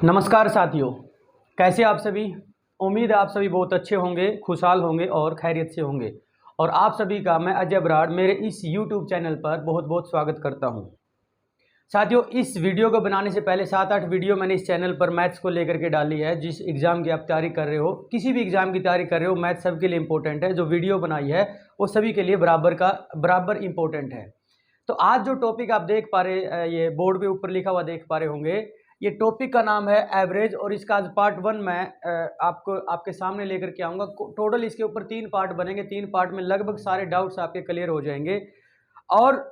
नमस्कार साथियों, कैसे आप सभी। उम्मीद है आप सभी बहुत अच्छे होंगे, खुशहाल होंगे और खैरियत से होंगे। और आप सभी का मैं अजय बराड़ मेरे इस YouTube चैनल पर बहुत बहुत स्वागत करता हूं। साथियों, इस वीडियो को बनाने से पहले 7-8 वीडियो मैंने इस चैनल पर मैथ्स को लेकर के डाली है। जिस एग्ज़ाम की आप तैयारी कर रहे हो, किसी भी एग्ज़ाम की तैयारी कर रहे हो, मैथ्स सबके लिए इंपॉर्टेंट है। जो वीडियो बनाई है वो सभी के लिए बराबर इंपॉर्टेंट है। तो आज जो टॉपिक आप देख पा रहे, ये बोर्ड पे ऊपर लिखा हुआ देख पा रहे होंगे, ये टॉपिक का नाम है एवरेज। और इसका आज पार्ट 1 मैं आपको आपके सामने लेकर के आऊँगा। टोटल इसके ऊपर 3 पार्ट बनेंगे। 3 पार्ट में लगभग सारे डाउट्स आपके क्लियर हो जाएंगे। और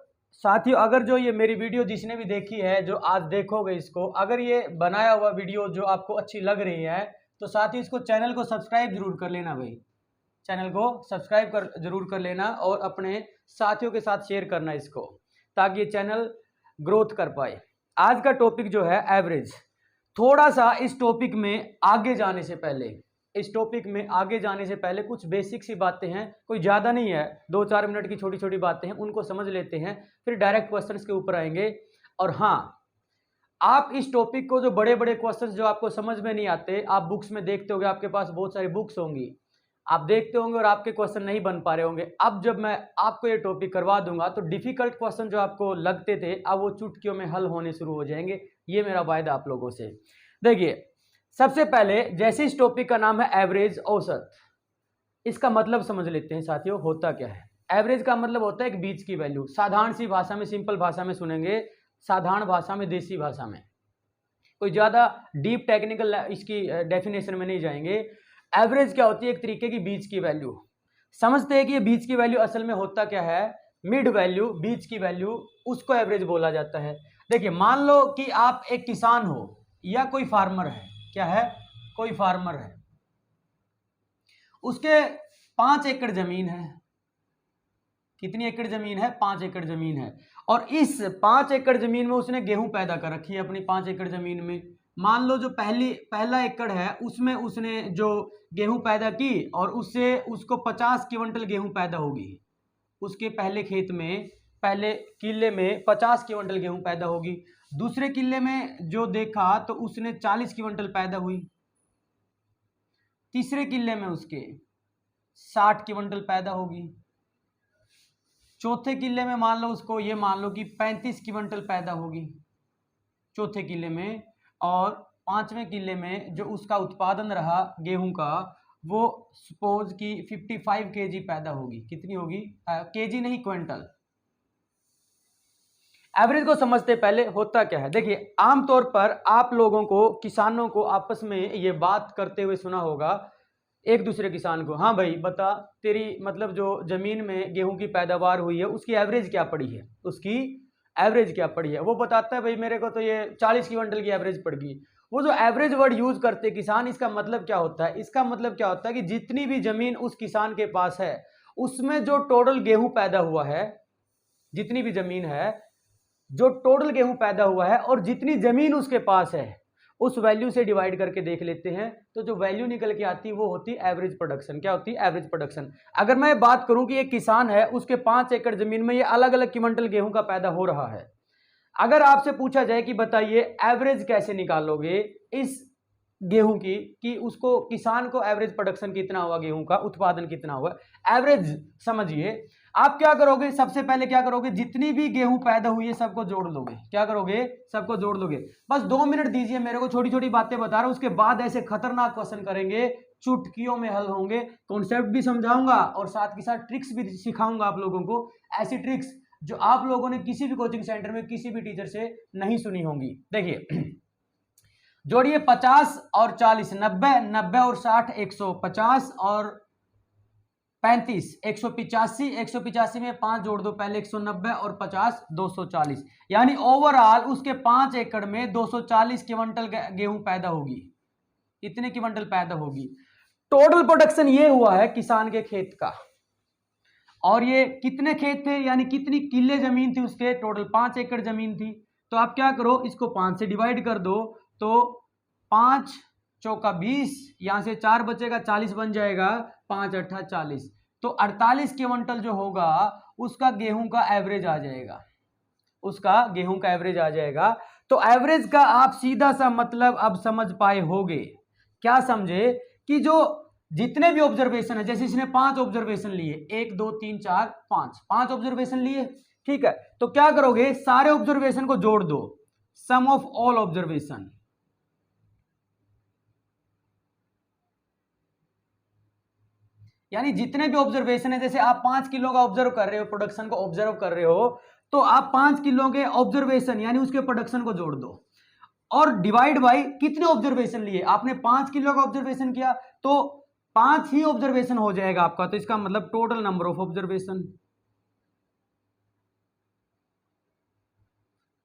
साथियों, अगर जो ये मेरी वीडियो जिसने भी देखी है, जो आज देखोगे इसको, अगर ये बनाया हुआ वीडियो जो आपको अच्छी लग रही है, तो साथ ही इसको चैनल को सब्सक्राइब जरूर कर लेना भाई। चैनल को सब्सक्राइब जरूर कर लेना और अपने साथियों के साथ शेयर करना इसको, ताकि ये चैनल ग्रोथ कर पाए। आज का टॉपिक जो है एवरेज। थोड़ा सा इस टॉपिक में आगे जाने से पहले कुछ बेसिक सी बातें हैं, कोई ज़्यादा नहीं है, 2-4 मिनट की छोटी छोटी बातें हैं, उनको समझ लेते हैं, फिर डायरेक्ट क्वेश्चंस के ऊपर आएंगे। और हाँ, आप इस टॉपिक को, जो बड़े बड़े क्वेश्चंस जो आपको समझ में नहीं आते, आप बुक्स में देखते होंगे, आपके पास बहुत सारी बुक्स होंगी, आप देखते होंगे और आपके क्वेश्चन नहीं बन पा रहे होंगे। अब जब मैं आपको ये टॉपिक करवा दूंगा तो डिफिकल्ट क्वेश्चन जो आपको लगते थे, अब वो चुटकियों में हल होने शुरू हो जाएंगे। ये मेरा वायदा आप लोगों से। देखिए, सबसे पहले जैसे इस टॉपिक का नाम है एवरेज, औसत, इसका मतलब समझ लेते हैं साथियों, होता क्या है। एवरेज का मतलब होता है एक बीच की वैल्यू। साधारण सी भाषा में, सिंपल भाषा में सुनेंगे, साधारण भाषा में, देसी भाषा में, कोई ज़्यादा डीप टेक्निकल इसकी डेफिनेशन में नहीं जाएंगे। एवरेज क्या होती है? एक तरीके की बीच की वैल्यू। समझते हैं कि ये बीच की वैल्यू असल में होता क्या है? मिड वैल्यू, बीच की वैल्यू, उसको एवरेज बोला जाता है। देखिए, मान लो कि आप एक किसान हो या कोई फार्मर है। क्या है? कोई फार्मर है, उसके 5 एकड़ जमीन है। कितनी एकड़ जमीन है? 5 एकड़ जमीन है। और इस 5 एकड़ जमीन में उसने गेहूं पैदा कर रखी है। अपनी 5 एकड़ जमीन में मान लो जो पहला एकड़ है, उसमें उसने जो गेहूं पैदा की और उससे उसको 50 क्विंटल गेहूं पैदा होगी। उसके पहले खेत में, पहले किले में 50 क्विंटल गेहूं पैदा होगी। दूसरे किले में जो देखा तो उसने 40 क्विंटल पैदा हुई। तीसरे किले में उसके 60 क्विंटल पैदा होगी। चौथे किले में मान लो उसको, ये मान लो कि 35 क्विंटल पैदा होगी चौथे किले में। और 5वें किले में जो उसका उत्पादन रहा गेहूं का, वो सपोज कि 55 केजी पैदा होगी। कितनी होगी? केजी नहीं, क्विंटल। एवरेज को समझते पहले होता क्या है। देखिए, आमतौर पर आप लोगों को, किसानों को आपस में ये बात करते हुए सुना होगा, एक दूसरे किसान को, हाँ भाई बता, तेरी मतलब जो जमीन में गेहूं की पैदावार हुई है उसकी एवरेज क्या पड़ी है, उसकी एवरेज क्या पड़ी है। वो बताता है भाई मेरे को तो ये 40 क्विंटल की एवरेज पड़ गई। वो जो एवरेज वर्ड यूज करते किसान, इसका मतलब क्या होता है? इसका मतलब क्या होता है कि जितनी भी जमीन उस किसान के पास है, उसमें जो टोटल गेहूं पैदा हुआ है, जितनी भी जमीन है, जो टोटल गेहूं पैदा हुआ है और जितनी जमीन उसके पास है, उस वैल्यू से डिवाइड करके देख लेते हैं, तो जो वैल्यू निकल के आती है वो होती है एवरेज प्रोडक्शन। क्या होती है? Average production. अगर मैं बात करूं कि एक किसान है, उसके 5 एकड़ जमीन में ये अलग अलग क्विंटल गेहूं का पैदा हो रहा है। अगर आपसे पूछा जाए कि बताइए एवरेज कैसे निकालोगे इस गेहूं की, कि उसको, किसान को एवरेज प्रोडक्शन कितना हुआ, गेहूं का उत्पादन कितना हुआ, एवरेज समझिए, आप क्या करोगे? सबसे पहले क्या करोगे? जितनी भी गेहूं पैदा हुई है सबको जोड़ लोगे। क्या करोगे? सबको जोड़ लोगे। बस 2 मिनट दीजिए मेरे को, छोटी छोटी बातें बता रहा हूं, उसके बाद ऐसे खतरनाक क्वेश्चन करेंगे, चुटकियों में हल होंगे। कॉन्सेप्ट भी समझाऊंगा और साथ के साथ ट्रिक्स भी सिखाऊंगा आप लोगों को, ऐसी ट्रिक्स जो आप लोगों ने किसी भी कोचिंग सेंटर में किसी भी टीचर से नहीं सुनी होंगी। देखिए, जोड़िए 50 और 40, 90, 90 और 60, 150 और 35, 185, 185 में 5 जोड़ दो पहले, 190 और 50, 240। यानी ओवरऑल उसके 5 एकड़ में 240 क्विंटल गेहूं पैदा होगी। कितने क्विंटल पैदा होगी? टोटल प्रोडक्शन ये हुआ है किसान के खेत का। और ये कितने खेत थे, यानी कितनी किले जमीन थी उसके? टोटल 5 एकड़ जमीन थी। तो आप क्या करो, इसको 5 से डिवाइड कर दो, तो 5 चौका 20, यहां से 4 बचेगा, 40 बन जाएगा, 5 अट्ठा 40। तो 48 क्विंटल जो होगा उसका गेहूं का एवरेज आ जाएगा, उसका गेहूं का एवरेज आ जाएगा। तो एवरेज का आप सीधा सा मतलब अब समझ पाए होगे। क्या समझे कि जो जितने भी ऑब्जर्वेशन है, जैसे इसने 5 ऑब्जर्वेशन लिए, 1 2 3 4 5 ऑब्जर्वेशन लिए, ठीक है, तो क्या करोगे, सारे ऑब्जर्वेशन को जोड़ दो, सम ऑफ ऑल ऑब्जर्वेशन। यानी जितने भी ऑब्जर्वेशन है, जैसे आप 5 किलो का ऑब्जर्व कर रहे हो, प्रोडक्शन को ऑब्जर्व कर रहे हो, तो आप 5 किलो के ऑब्जर्वेशन यानी उसके प्रोडक्शन को जोड़ दो और डिवाइड बाय कितने ऑब्जर्वेशन लिए, आपने 5 किलो का ऑब्जर्वेशन किया तो 5 ही ऑब्जर्वेशन हो जाएगा आपका, तो इसका मतलब total number of observation,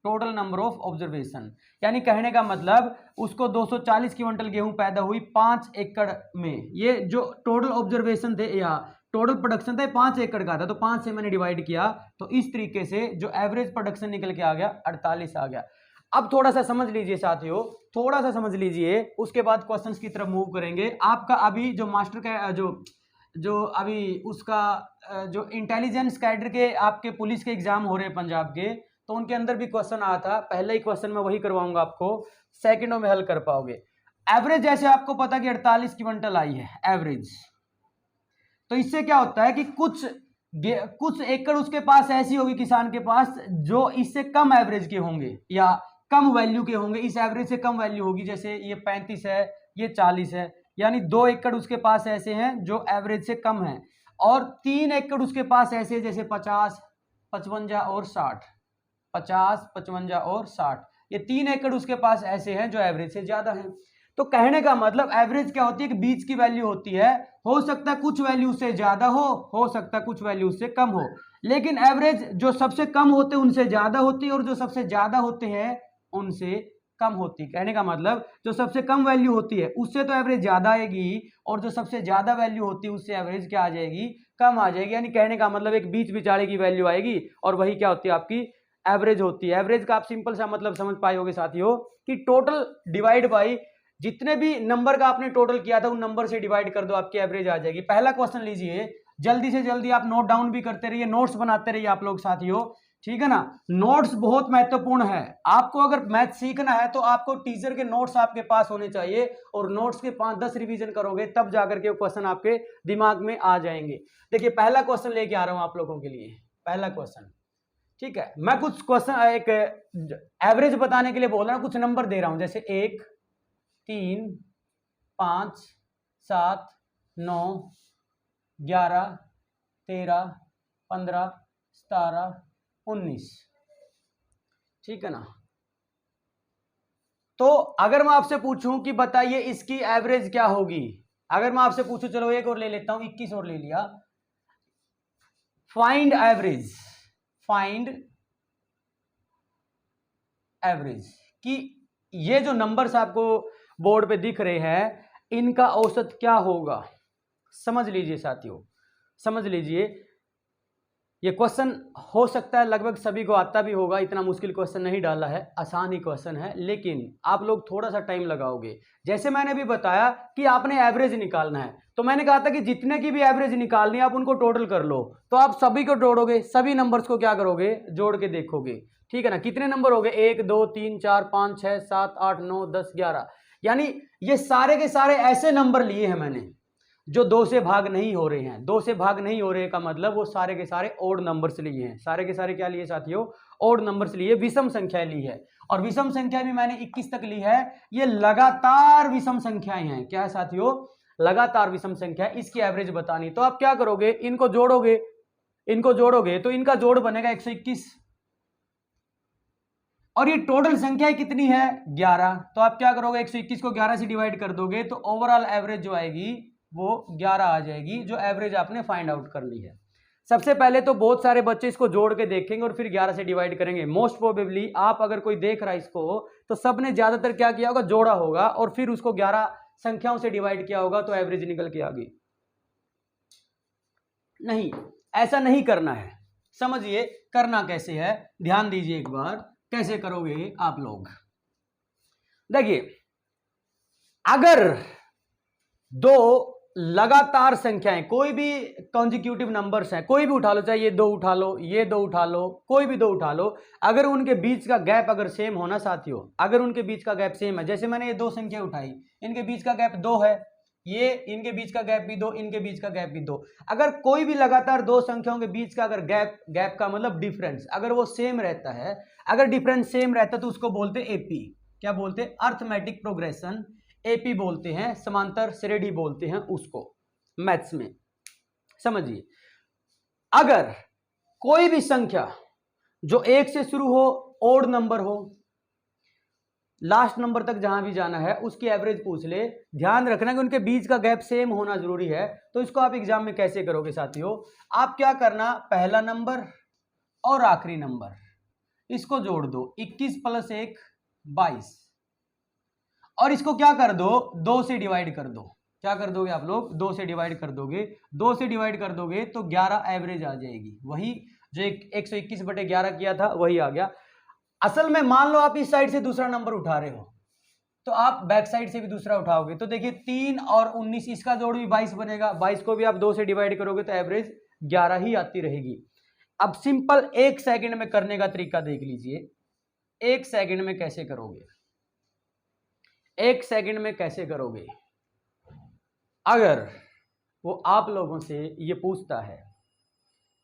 total number of observation. यानी कहने का मतलब उसको 240 क्विंटल गेहूं पैदा हुई 5 एकड़ में, ये जो टोटल ऑब्जर्वेशन थे या टोटल प्रोडक्शन था 5 एकड़ का था, तो 5 से मैंने डिवाइड किया, तो इस तरीके से जो एवरेज प्रोडक्शन निकल के आ गया 48 आ गया। अब थोड़ा सा समझ लीजिए साथियों, थोड़ा सा समझ लीजिए, उसके बाद क्वेश्चंस की तरफ मूव करेंगे। आपका अभी जो मास्टर का जो अभी उसका जो इंटेलिजेंस कैडर के आपके पुलिस के एग्जाम हो रहे हैं पंजाब के, तो उनके अंदर भी क्वेश्चन आया था, पहला ही क्वेश्चन मैं वही करवाऊंगा आपको, सेकंडों में हल कर पाओगे। एवरेज जैसे आपको पता कि 48 क्विंटल आई है एवरेज, तो इससे क्या होता है कि कुछ एकड़ उसके पास ऐसी होगी किसान के पास जो इससे कम एवरेज के होंगे या कम वैल्यू के होंगे, इस एवरेज से कम वैल्यू होगी, जैसे ये 35 है, ये 40 है, यानी 2 एकड़ उसके पास ऐसे हैं जो एवरेज से कम है, और 3 एकड़ उसके पास ऐसे जैसे 50, 55 और 60, 50, 55 और 60, ये 3 एकड़ उसके पास ऐसे हैं जो एवरेज से ज्यादा हैं। तो कहने का मतलब एवरेज क्या होती है कि बीच की वैल्यू होती है, हो सकता है कुछ वैल्यू से ज्यादा हो सकता है कुछ वैल्यू से कम हो, लेकिन एवरेज जो सबसे कम होते हैं उनसे ज्यादा होती है और जो सबसे ज्यादा होते हैं उनसे कम होती है। कहने का मतलब जो सबसे कम वैल्यू होती है उससे तो एवरेज ज्यादा आएगी, और जो सबसे ज्यादा वैल्यू होती है उससे एवरेज क्या आ जाएगी, कम आ जाएगी। यानी कहने का मतलब एक बीच बिचारे की वैल्यू आएगी और वही क्या होती है, आपकी एवरेज होती है। एवरेज का आप सिंपल सा मतलब समझ पाए होगे साथियों कि टोटल डिवाइड बाई जितने भी नंबर का आपने टोटल किया था उन नंबर से डिवाइड कर दो, आपकी एवरेज आ जाएगी। पहला क्वेश्चन लीजिए, जल्दी से जल्दी आप नोट डाउन भी करते रहिए, नोट्स बनाते रहिए आप लोग साथियों, ठीक है ना। नोट्स बहुत महत्वपूर्ण है, आपको अगर मैथ सीखना है तो आपको टीचर के नोट्स आपके पास होने चाहिए, और नोट्स के 5-10 रिवीजन करोगे तब जाकर के वो क्वेश्चन आपके दिमाग में आ जाएंगे। देखिए पहला क्वेश्चन लेके आ रहा हूं आप लोगों के लिए, पहला क्वेश्चन, ठीक है। मैं कुछ क्वेश्चन एक एवरेज बताने के लिए बोल रहा हूं, कुछ नंबर दे रहा हूं, जैसे 1, 3, 5, 7, 9, 11, 13, 15, 17, 19, ठीक है ना। तो अगर मैं आपसे पूछूं कि बताइए इसकी एवरेज क्या होगी, अगर मैं आपसे पूछूं, चलो एक और ले लेता हूं, 21 और ले लिया, फाइंड एवरेज, फाइंड एवरेज, कि ये जो नंबर्स आपको बोर्ड पे दिख रहे हैं इनका औसत क्या होगा। समझ लीजिए साथियों, समझ लीजिए, ये क्वेश्चन हो सकता है लगभग सभी को आता भी होगा, इतना मुश्किल क्वेश्चन नहीं डाला है, आसान ही क्वेश्चन है, लेकिन आप लोग थोड़ा सा टाइम लगाओगे। जैसे मैंने भी बताया कि आपने एवरेज निकालना है, तो मैंने कहा था कि जितने की भी एवरेज निकालनी है आप उनको टोटल कर लो, तो आप सभी को जोड़ोगे, सभी नंबर्स को क्या करोगे, जोड़ के देखोगे, ठीक है ना। कितने नंबर हो गए, 1 2 3 4 5 6 7 8 9 10 11, यानी ये सारे के सारे ऐसे नंबर लिए हैं मैंने जो 2 से भाग नहीं हो रहे हैं। 2 से भाग नहीं हो रहे का मतलब वो सारे के सारे ओड नंबर्स लिए हैं, सारे के सारे क्या लिए साथियों, ओड नंबर्स लिए, विषम संख्या ली है, और विषम संख्या भी मैंने 21 तक ली है। ये लगातार विषम संख्याएं हैं, क्या है साथियों, लगातार विषम संख्या, इसकी एवरेज बतानी। तो आप क्या करोगे, इनको जोड़ोगे, इनको जोड़ोगे तो इनका जोड़ बनेगा 121, और ये टोटल संख्या कितनी है 11, तो आप क्या करोगे 121 को 11 से डिवाइड कर दोगे तो ओवरऑल एवरेज जो आएगी वो 11 आ जाएगी, जो एवरेज आपने फाइंड आउट कर ली है। सबसे पहले तो बहुत सारे बच्चे इसको जोड़ के देखेंगे और फिर 11 से डिवाइड करेंगे। मोस्ट प्रोबेबली आप अगर कोई देख रहा है इसको तो सबने ज्यादातर क्या किया होगा, जोड़ा होगा और फिर उसको 11 संख्याओं से डिवाइड किया होगा तो एवरेज निकल के आ गई। नहीं, ऐसा नहीं करना है, समझिए करना कैसे है, ध्यान दीजिए एक बार, कैसे करोगे आप लोग। देखिए अगर 2 लगातार संख्याएं, कोई भी कॉन्जिक्यूटिव नंबर्स हैं, कोई भी उठा लो, चाहे ये दो उठा लो, ये दो उठा लो, कोई भी दो उठा लो, अगर उनके बीच का गैप अगर सेम होना साथियों, अगर उनके बीच का गैप सेम है, जैसे मैंने ये दो संख्या उठाई, इनके बीच का गैप 2 है, ये इनके बीच का गैप भी 2, इनके बीच का गैप भी 2, अगर कोई भी लगातार दो संख्याओं के बीच का अगर गैप का मतलब डिफरेंस अगर वो सेम रहता है, अगर डिफरेंस सेम रहता है तो उसको बोलते एपी। क्या बोलते हैं? अर्थमेटिक प्रोग्रेशन, एपी बोलते हैं, समांतर श्रेणी बोलते हैं उसको मैथ्स में। समझिए, अगर कोई भी संख्या जो 1 से शुरू हो, ओड नंबर हो, लास्ट नंबर तक जहां भी जाना है उसकी एवरेज पूछ ले, ध्यान रखना कि उनके बीच का गैप सेम होना जरूरी है। तो इसको आप एग्जाम में कैसे करोगे साथियों? आप क्या करना, पहला नंबर और आखिरी नंबर इसको जोड़ दो, 21 + 1 22, और इसको क्या कर दो, 2 से डिवाइड कर दो। क्या कर दोगे आप लोग? 2 से डिवाइड कर दोगे। 2 से डिवाइड कर दोगे तो 11 एवरेज आ जाएगी, वही जो 121/11 किया था वही आ गया। असल में मान लो आप इस साइड से दूसरा नंबर उठा रहे हो तो आप बैक साइड से भी दूसरा उठाओगे, तो देखिए 3 और 19 इसका जोड़ भी 22 बनेगा, 22 को भी आप 2 से डिवाइड करोगे तो एवरेज 11 ही आती रहेगी। अब सिंपल 1 सेकंड में करने का तरीका देख लीजिए, 1 सेकंड में कैसे करोगे, 1 सेकंड में कैसे करोगे। अगर वो आप लोगों से ये पूछता है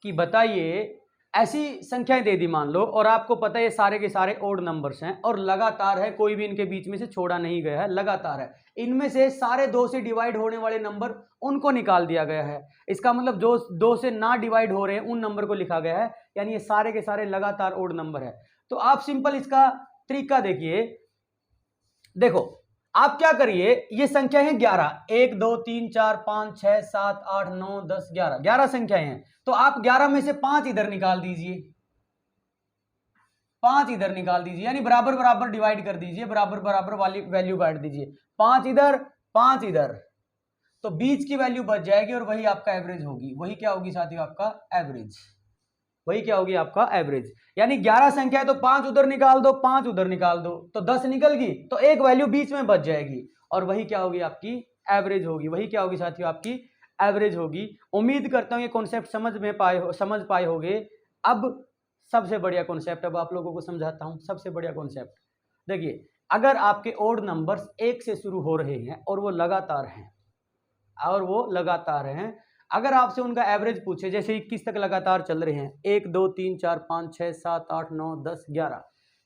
कि बताइए, ऐसी संख्याएं दे दी मान लो, और आपको पता है ये सारे के सारे ओड नंबर्स हैं और लगातार है, कोई भी इनके बीच में से छोड़ा नहीं गया है, लगातार है, इनमें से सारे 2 से डिवाइड होने वाले नंबर उनको निकाल दिया गया है। इसका मतलब जो 2 से ना डिवाइड हो रहे हैं उन नंबर को लिखा गया है, यानी ये सारे के सारे लगातार ओड नंबर है। तो आप सिंपल इसका तरीका देखिए, देखो आप क्या करिए, ये संख्या है 11, 1 2 3 4 5 6 7 8 9 10 11, 11 संख्याएं हैं। तो आप 11 में से 5 इधर निकाल दीजिए, 5 इधर निकाल दीजिए, यानी बराबर बराबर डिवाइड कर दीजिए, बराबर बराबर वाली वैल्यू बांट दीजिए, 5 इधर 5 इधर, तो बीच की वैल्यू बच जाएगी और वही आपका एवरेज होगी। वही क्या होगी साथियों? आपका एवरेज। वही क्या होगी? आपका एवरेज। यानी 11 संख्या है तो 5 उधर निकाल दो, 5 उधर निकाल दो, तो 10 निकल गई, तो एक वैल्यू बीच में बच जाएगी और वही क्या होगी? आपकी एवरेज होगी। वही क्या होगी साथियों? आपकी एवरेज होगी। उम्मीद करता हूं ये कॉन्सेप्ट समझ पाए होगे। अब सबसे बढ़िया कॉन्सेप्ट अब आप लोगों को समझाता हूं, सबसे बढ़िया कॉन्सेप्ट देखिए, अगर आपके ओड नंबर्स 1 से शुरू हो रहे हैं और वो लगातार हैं, अगर आपसे उनका एवरेज पूछे, जैसे 21 तक लगातार चल रहे हैं, 1 2 3 4 5 6 7 8 9 10 11,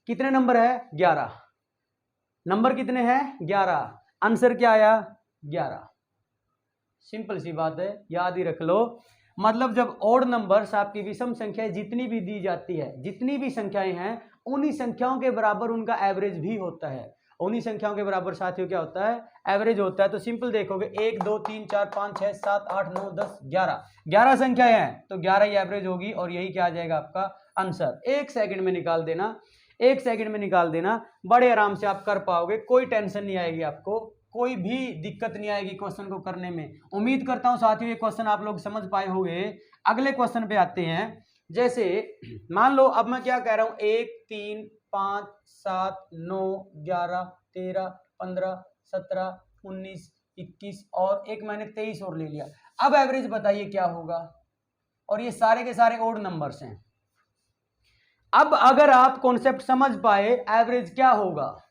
कितने नंबर है? 11 नंबर कितने हैं? 11, आंसर क्या आया? 11। सिंपल सी बात है, याद ही रख लो। मतलब जब ओड नंबर्स आपकी विषम संख्याएं जितनी भी दी जाती है, जितनी भी संख्याएं हैं, उन्हीं संख्याओं के बराबर उनका एवरेज भी होता है। उन्हीं संख्याओं के बराबर साथियों क्या होता है? एवरेज होता है। तो सिंपल देखोगे, 1 2 3 4 5 6 7 8 9 10 11, 11 संख्याएं हैं तो 11 ही एवरेज होगी और यही क्या आ जाएगा? आपका आंसर। 1 सेकंड में निकाल देना, 1 सेकंड में निकाल देना, बड़े आराम से आप कर पाओगे, कोई टेंशन नहीं आएगी आपको, कोई भी दिक्कत नहीं आएगी क्वेश्चन को करने में। उम्मीद करता हूं साथियों ये क्वेश्चन आप लोग समझ पाए होंगे। अगले क्वेश्चन पे आते हैं। जैसे मान लो अब मैं क्या कह रहा हूं, 1 3 5 7 9 11 13 15 17 19 21 और एक मैंने 23 और ले लिया। अब एवरेज बताइए क्या होगा? और ये सारे के सारे ओड नंबर्स हैं। अब अगर आप कॉन्सेप्ट समझ पाए, एवरेज क्या होगा?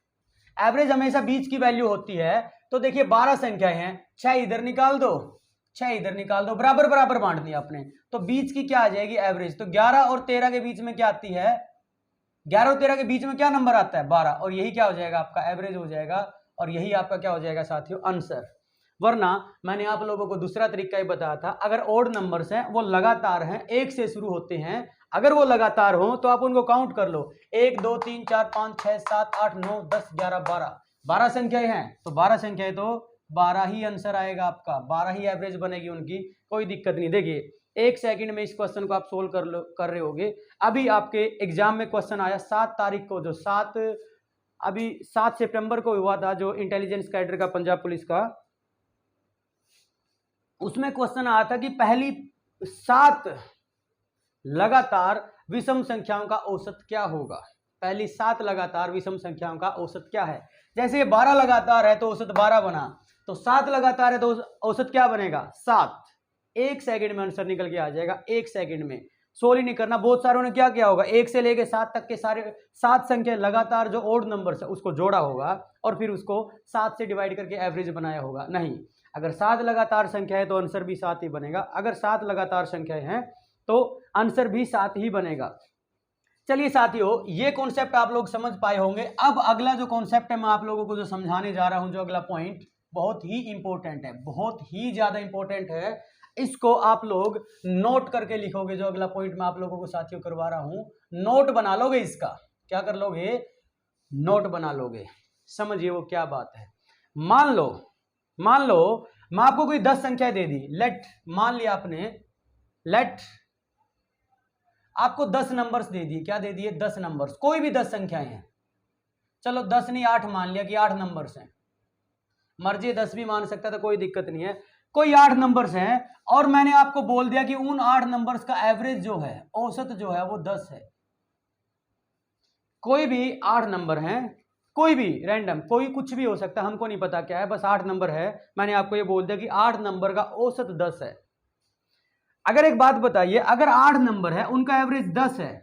एवरेज हमेशा बीच की वैल्यू होती है। तो देखिए 12 संख्याएं हैं, 6 इधर निकाल दो, 6 इधर निकाल दो, बराबर बराबर बांट दिया आपने, तो बीच की क्या आ जाएगी? एवरेज। तो 11 और 13 के बीच में क्या आती है? 11 और 13 के बीच में क्या नंबर आता है? 12, और यही क्या हो जाएगा? आपका एवरेज हो जाएगा और यही आपका क्या हो जाएगा साथियों? आंसर। वरना मैंने आप लोगों को दूसरा तरीका ही बताया था, अगर ओड नंबर्स हैं वो लगातार हैं, 1 से शुरू होते हैं, अगर वो लगातार हो तो आप उनको काउंट कर लो, 1 2 3 4 5 6 7 8 9 10 11 12, 12 संख्याएं हैं तो 12 संख्याएं तो 12 ही आंसर आएगा आपका, 12 ही एवरेज बनेगी उनकी, कोई दिक्कत नहीं। देखिए 1 सेकंड में इस क्वेश्चन को आप सोल्व कर रहे होगे। अभी आपके एग्जाम में क्वेश्चन आया 7 तारीख को, जो 7 सितंबर को हुआ था, जो इंटेलिजेंस कैडर का पंजाब पुलिस का, उसमें क्वेश्चन आया था कि पहली 7 लगातार विषम संख्याओं का औसत क्या होगा। पहली 7 लगातार विषम संख्याओं का औसत क्या है। जैसे ये 12 लगातार है तो औसत 12 बना, तो 7 लगातार है तो औसत क्या बनेगा 7। 1 सेकंड में आंसर निकल के आ जाएगा, 1 सेकंड में। सोल्व नहीं करना। बहुत सारों ने क्या किया होगा, 1 से लेके 7 तक के सारे 7 संख्या लगातार जो ओड नंबर्स है उसको जोड़ा होगा और फिर उसको 7 से डिवाइड करके एवरेज बनाया होगा। नहीं, अगर 7 लगातार संख्या है तो आंसर भी 7 ही बनेगा। अगर 7 लगातार संख्याएं हैं तो आंसर भी 7 ही बनेगा। चलिए साथियों, ये कॉन्सेप्ट आप लोग समझ पाए होंगे। अब अगला जो कॉन्सेप्ट है मैं आप लोगों को जो समझाने जा रहा हूं, जो अगला पॉइंट बहुत ही इंपॉर्टेंट है, बहुत ही ज्यादा इंपॉर्टेंट है। इसको आप लोग नोट करके लिखोगे। जो अगला पॉइंट मैं आप लोगों को साथियों करवा रहा हूं, नोट बना लोगे। इसका क्या कर लोगे, नोट बना लोगे। समझिए वो क्या बात है। मान लो मैं आपको कोई 10 संख्या दे दी। मान लिया आपने, आपको 10 नंबर्स दे दिए। क्या दे दिए, 10 नंबर्स। कोई भी 10 संख्याएं हैं, चलो 10 नहीं 8 मान लिया कि 8 नंबर्स हैं। मर्जी 10 भी मान सकता था, कोई दिक्कत नहीं है। कोई 8 नंबर्स हैं और मैंने आपको बोल दिया कि उन 8 नंबर्स का एवरेज जो है, औसत जो है वो 10 है। कोई भी 8 नंबर हैं, कोई भी रैंडम, कोई कुछ भी हो सकता है, हमको नहीं पता क्या है, बस 8 नंबर है। मैंने आपको ये बोल दिया कि 8 नंबर का औसत 10 है। अगर एक बात बताइए, अगर 8 नंबर है उनका एवरेज 10 है,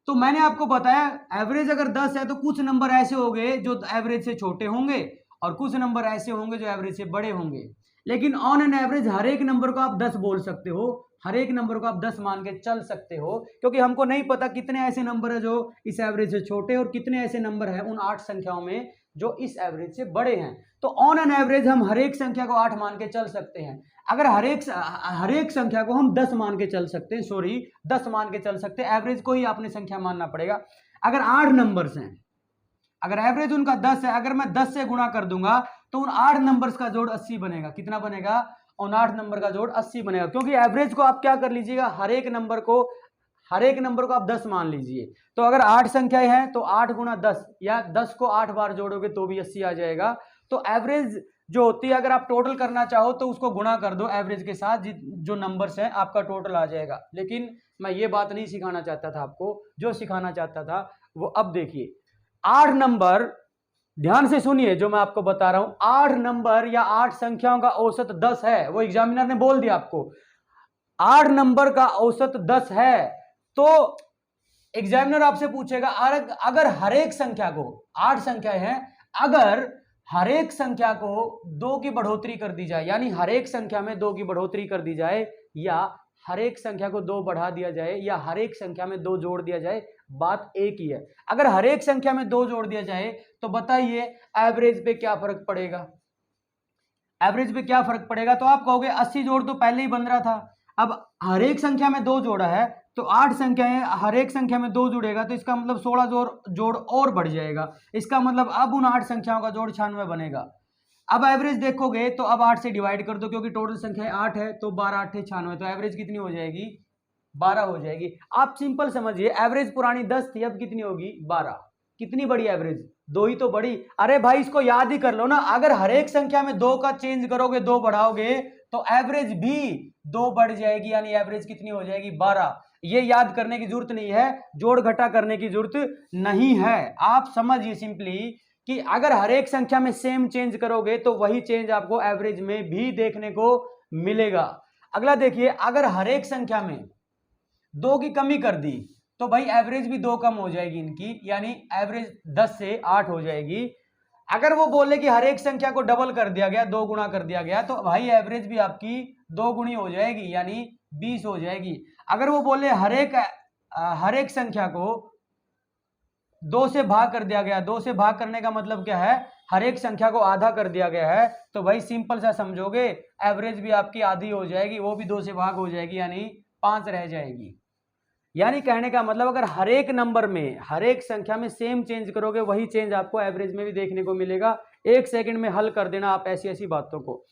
तो मैंने आपको बताया एवरेज अगर 10 है तो कुछ नंबर ऐसे होंगे जो एवरेज से छोटे होंगे और कुछ नंबर ऐसे होंगे जो एवरेज से बड़े होंगे। लेकिन ऑन एन एवरेज हर एक नंबर को आप 10 बोल सकते हो, हर एक नंबर को आप 10 मान के चल सकते हो, क्योंकि हमको नहीं पता कितने ऐसे नंबर है जो इस एवरेज से छोटे और कितने ऐसे नंबर है उन 8 संख्याओं में जो इस एवरेज से बड़े हैं। तो ऑन एन एवरेज हम हर एक संख्या को 8 मान के चल सकते हैं। अगर हर एक संख्या को हम 10 मान के चल सकते हैं, 10 मान के चल सकते हैं, एवरेज को ही आपने संख्या मानना पड़ेगा। अगर 8 नंबर्स हैं, अगर एवरेज उनका 10 है, अगर मैं 10 से गुणा कर दूंगा तो उन 8 नंबर्स का जोड़ 80 बनेगा। कितना बनेगा, उन 8 नंबर का जोड़ 80 बनेगा। क्योंकि एवरेज को आप क्या कर लीजिएगा, हर एक नंबर को आप 10 मान लीजिए। तो अगर 8 संख्याएं हैं तो 8 गुणा 10 या 10 को 8 बार जोड़ोगे तो भी 80 आ जाएगा। तो एवरेज जो होती है, अगर आप टोटल करना चाहो तो उसको गुणा कर दो एवरेज के साथ, जो नंबर्स हैं आपका टोटल आ जाएगा। लेकिन मैं ये बात नहीं सिखाना चाहता था आपको, जो सिखाना चाहता था वो अब देखिए। 8 नंबर, ध्यान से सुनिए जो मैं आपको बता रहा हूं, 8 नंबर या 8 संख्याओं का औसत 10 है। वो एग्जामिनर ने बोल दिया आपको 8 नंबर का औसत 10 है। तो एग्जामिनर आपसे पूछेगा अगर हर एक संख्या को, 8 संख्याएं हैं, अगर हर एक संख्या को 2 की बढ़ोतरी कर दी जाए, यानी हर एक संख्या में 2 की बढ़ोतरी कर दी जाए, या हर एक संख्या को 2 बढ़ा दिया जाए, या हर एक संख्या में 2 जोड़ दिया जाए, बात एक ही है। अगर हर एक संख्या में 2 जोड़ दिया जाए तो बताइए एवरेज पे क्या फर्क पड़ेगा। एवरेज पे क्या फर्क पड़ेगा, तो आप कहोगे 80 जोड़ तो पहले ही बन रहा था। अब हर एक संख्या में 2 जोड़ा है तो 8 संख्याएं, हर एक संख्या में 2 जुड़ेगा तो इसका मतलब 16 जोड़ और बढ़ जाएगा। इसका मतलब अब उन 8 संख्याओं का जोड़ 96 बनेगा। अब एवरेज देखोगे तो अब 8 से डिवाइड कर दो, क्योंकि टोटल संख्या 8 है, तो 12 8 96, तो एवरेज कितनी हो जाएगी, 12 हो जाएगी। आप सिंपल समझिए, एवरेज पुरानी 10 थी, अब कितनी होगी, 12। कितनी बड़ी एवरेज, 2 ही तो बड़ी। अरे भाई इसको याद ही कर लो ना, अगर हर एक संख्या में 2 का चेंज करोगे, 2 बढ़ाओगे तो एवरेज भी 2 बढ़ जाएगी, यानी एवरेज कितनी हो जाएगी, 12। ये याद करने की जरूरत नहीं है, जोड़ घटा करने की जरूरत नहीं है। आप समझिए सिंपली कि अगर हर एक संख्या में सेम चेंज करोगे तो वही चेंज आपको एवरेज में भी देखने को मिलेगा। अगला देखिए, अगर हर एक संख्या में 2 की कमी कर दी तो भाई एवरेज भी 2 कम हो जाएगी इनकी, यानी एवरेज 10 से 8 हो जाएगी। अगर वो बोले कि हर एक संख्या को डबल कर दिया गया, 2 गुणा कर दिया गया, तो भाई एवरेज भी आपकी 2 गुणी हो जाएगी, यानी 20 हो जाएगी। अगर वो बोले हर एक संख्या को 2 से भाग कर दिया गया, 2 से भाग करने का मतलब क्या है, हर एक संख्या को आधा कर दिया गया है, तो भाई सिंपल सा समझोगे एवरेज भी आपकी आधी हो जाएगी, वो भी 2 से भाग हो जाएगी, यानी 5 रह जाएगी। यानी कहने का मतलब अगर हर एक नंबर में, हर एक संख्या में सेम चेंज करोगे, वही चेंज आपको एवरेज में भी देखने को मिलेगा। 1 सेकंड में हल कर देना आप ऐसी ऐसी बातों को।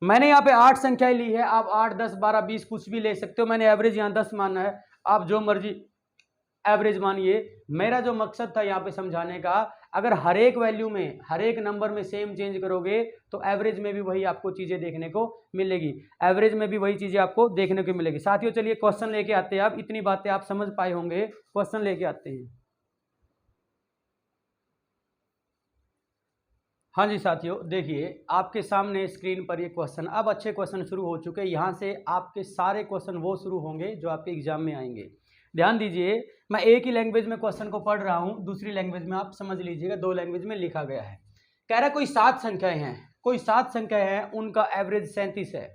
मैंने यहाँ पे 8 संख्याएं ली है, आप 8 10 12 20 कुछ भी ले सकते हो। मैंने एवरेज यहाँ 10 माना है, आप जो मर्जी एवरेज मानिए। मेरा जो मकसद था यहाँ पे समझाने का, अगर हर एक वैल्यू में, हर एक नंबर में सेम चेंज करोगे तो एवरेज में भी वही आपको चीजें देखने को मिलेगी, एवरेज में भी वही चीजें आपको देखने को मिलेगी। साथियों चलिए क्वेश्चन लेके आते हैं। आप इतनी बातें आप समझ पाए होंगे, क्वेश्चन लेके आते हैं। हाँ जी साथियों, देखिए आपके सामने स्क्रीन पर ये क्वेश्चन, अब अच्छे क्वेश्चन शुरू हो चुके हैं। यहाँ से आपके सारे क्वेश्चन वो शुरू होंगे जो आपके एग्जाम में आएंगे। ध्यान दीजिए, मैं एक ही लैंग्वेज में क्वेश्चन को पढ़ रहा हूँ, दूसरी लैंग्वेज में आप समझ लीजिएगा, दो लैंग्वेज में लिखा गया है। कह रहा है कोई 7 संख्याएं हैं, कोई 7 संख्याएं हैं, उनका एवरेज 37 है।